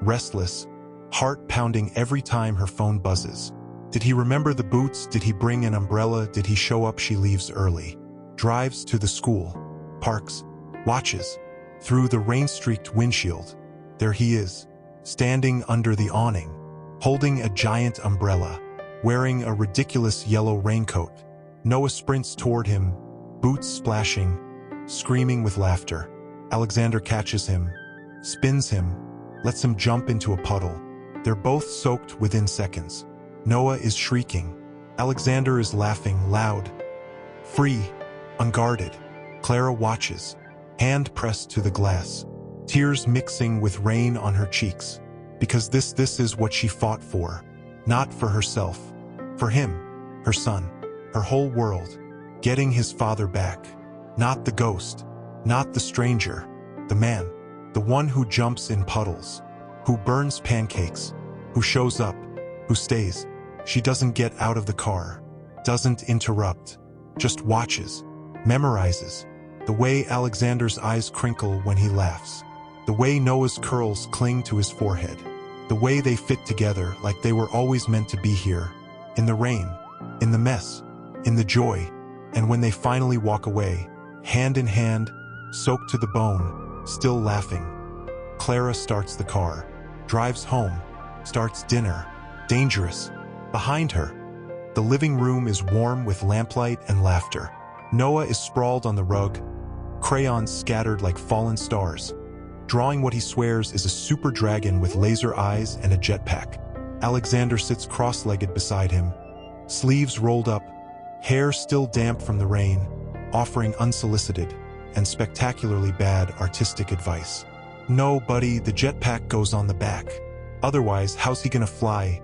restless, heart pounding every time her phone buzzes. Did he remember the boots? Did he bring an umbrella? Did he show up? She leaves early, drives to the school, parks, watches, through the rain-streaked windshield. There he is, standing under the awning, holding a giant umbrella, wearing a ridiculous yellow raincoat. Noah sprints toward him, boots splashing, screaming with laughter. Alexander catches him, spins him, lets him jump into a puddle. They're both soaked within seconds. Noah is shrieking. Alexander is laughing loud, free, unguarded. Clara watches, hand pressed to the glass, tears mixing with rain on her cheeks. Because this is what she fought for. Not for herself. For him, her son, her whole world. Getting his father back. Not the ghost, not the stranger. The man, the one who jumps in puddles, who burns pancakes, who shows up, who stays. She doesn't get out of the car, doesn't interrupt, just watches, memorizes. The way Alexander's eyes crinkle when he laughs. The way Noah's curls cling to his forehead. The way they fit together like they were always meant to be here. In the rain, in the mess, in the joy. And when they finally walk away, hand in hand, soaked to the bone, still laughing. Clara starts the car, drives home, starts dinner. Dangerous. Behind her, the living room is warm with lamplight and laughter. Noah is sprawled on the rug, crayons scattered like fallen stars, drawing what he swears is a super dragon with laser eyes and a jetpack. Alexander sits cross-legged beside him, sleeves rolled up, hair still damp from the rain, offering unsolicited and spectacularly bad artistic advice. No, buddy, the jetpack goes on the back. Otherwise, how's he gonna fly?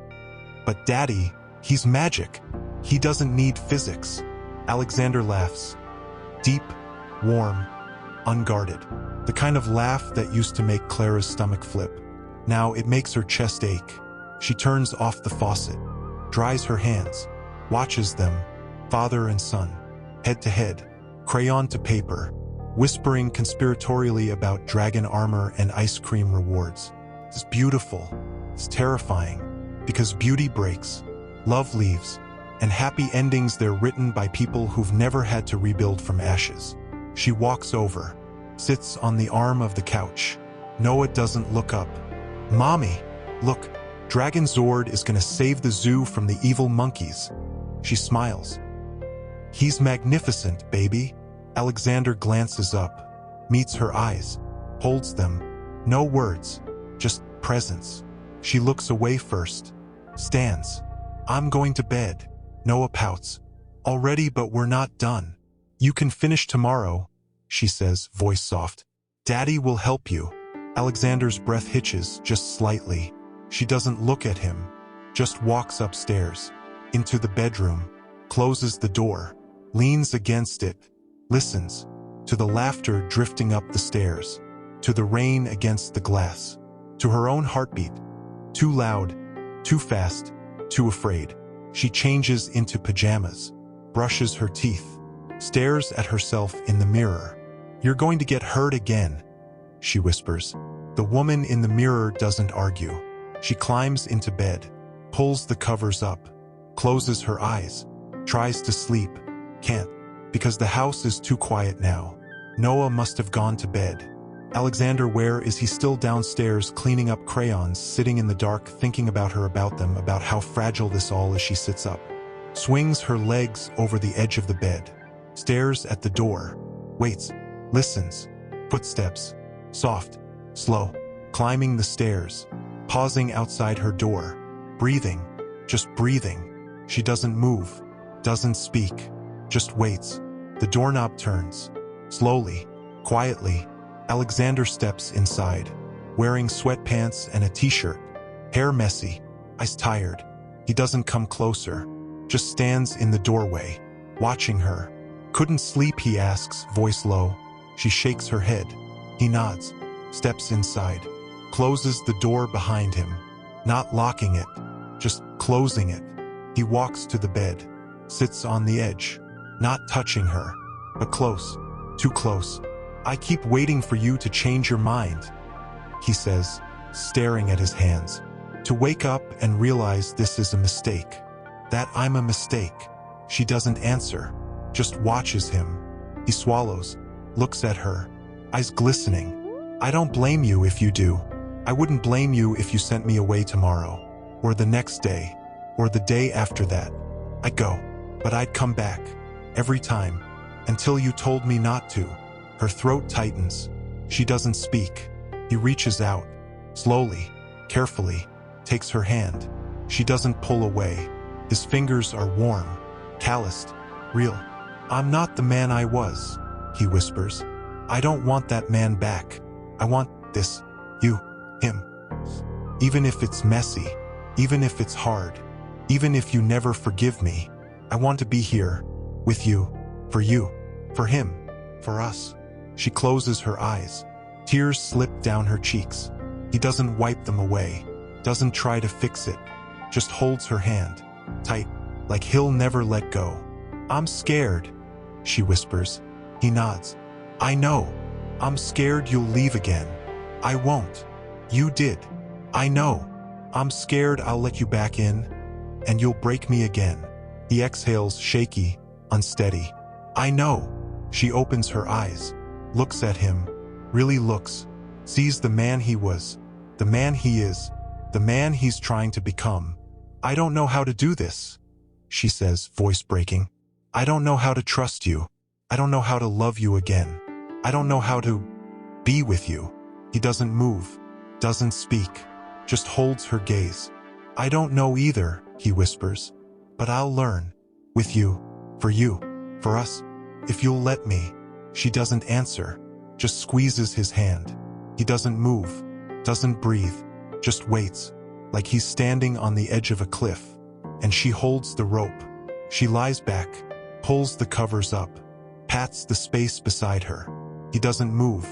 But Daddy, he's magic. He doesn't need physics. Alexander laughs. Deep, warm, unguarded. The kind of laugh that used to make Clara's stomach flip. Now it makes her chest ache. She turns off the faucet, dries her hands, watches them, father and son, head to head, crayon to paper, whispering conspiratorially about dragon armor and ice cream rewards. It's beautiful. It's terrifying. Because beauty breaks, love leaves, and happy endings they're written by people who've never had to rebuild from ashes. She walks over, sits on the arm of the couch. Noah doesn't look up. Mommy, look, Dragon Zord is gonna save the zoo from the evil monkeys. She smiles. He's magnificent, baby. Alexander glances up, meets her eyes, holds them. No words, just presence. She looks away first, stands. I'm going to bed. Noah pouts. Already, but we're not done. You can finish tomorrow, she says, voice soft. Daddy will help you. Alexander's breath hitches just slightly. She doesn't look at him, just walks upstairs, into the bedroom, closes the door, leans against it, listens, to the laughter drifting up the stairs, to the rain against the glass, to her own heartbeat. Too loud, too fast, too afraid. She changes into pajamas, brushes her teeth, stares at herself in the mirror. You're going to get hurt again, she whispers. The woman in the mirror doesn't argue. She climbs into bed, pulls the covers up, closes her eyes, tries to sleep, can't, because the house is too quiet now. Noah must have gone to bed. Alexander, where is he? Still downstairs cleaning up crayons, sitting in the dark, thinking about her, about them, about how fragile this all is. She sits up, swings her legs over the edge of the bed, stares at the door, waits, listens. Footsteps, soft, slow, climbing the stairs, pausing outside her door, breathing, just breathing. She doesn't move, doesn't speak, just waits. The doorknob turns, slowly, quietly. Alexander steps inside, wearing sweatpants and a t-shirt, hair messy, eyes tired. He doesn't come closer, just stands in the doorway, watching her. Couldn't sleep, he asks, voice low. She shakes her head. He nods, steps inside, closes the door behind him, not locking it, just closing it. He walks to the bed, sits on the edge, not touching her, but close, too close. I keep waiting for you to change your mind, he says, staring at his hands. To wake up and realize this is a mistake, that I'm a mistake. She doesn't answer, just watches him. He swallows, looks at her, eyes glistening. I don't blame you if you do. I wouldn't blame you if you sent me away tomorrow, or the next day, or the day after that. I'd go, but I'd come back, every time, until you told me not to. Her throat tightens. She doesn't speak. He reaches out, slowly, carefully, takes her hand. She doesn't pull away. His fingers are warm, calloused, real. I'm not the man I was. he whispers. I don't want that man back. I want this, you, him. Even if it's messy, even if it's hard, even if you never forgive me, I want to be here, with you, for him, for us. She closes her eyes. Tears slip down her cheeks. He doesn't wipe them away, doesn't try to fix it, just holds her hand, tight, like he'll never let go. I'm scared, she whispers. He nods. I know. I'm scared you'll leave again. I won't. You did. I know. I'm scared I'll let you back in, and you'll break me again. He exhales, shaky, unsteady. I know. She opens her eyes, looks at him, really looks, sees the man he was, the man he is, the man he's trying to become. I don't know how to do this, she says, voice breaking. I don't know how to trust you. I don't know how to love you again. I don't know how to be with you. He doesn't move, doesn't speak, just holds her gaze. I don't know either, he whispers, but I'll learn. With you, for us, if you'll let me. She doesn't answer, just squeezes his hand. He doesn't move, doesn't breathe, just waits, like he's standing on the edge of a cliff, and she holds the rope. She lies back, pulls the covers up, pats the space beside her. He doesn't move,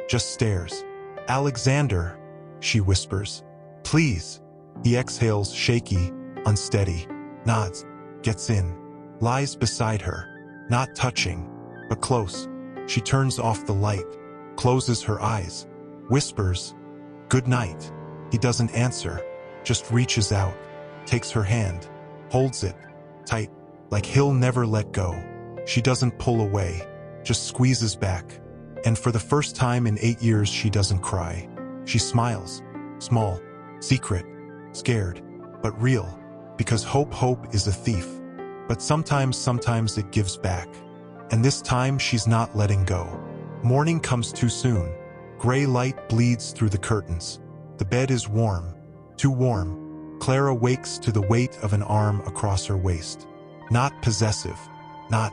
just stares. Alexander, she whispers. Please. He exhales, shaky, unsteady, nods, gets in, lies beside her, not touching, but close. She turns off the light, closes her eyes, whispers, good night. He doesn't answer, just reaches out, takes her hand, holds it, tight, like he'll never let go. She doesn't pull away, just squeezes back. And for the first time in 8 years, she doesn't cry. She smiles, small, secret, scared, but real, because hope is a thief. But sometimes it gives back. And this time she's not letting go. Morning comes too soon. Gray light bleeds through the curtains. The bed is warm, too warm. Clara wakes to the weight of an arm across her waist. Not possessive, not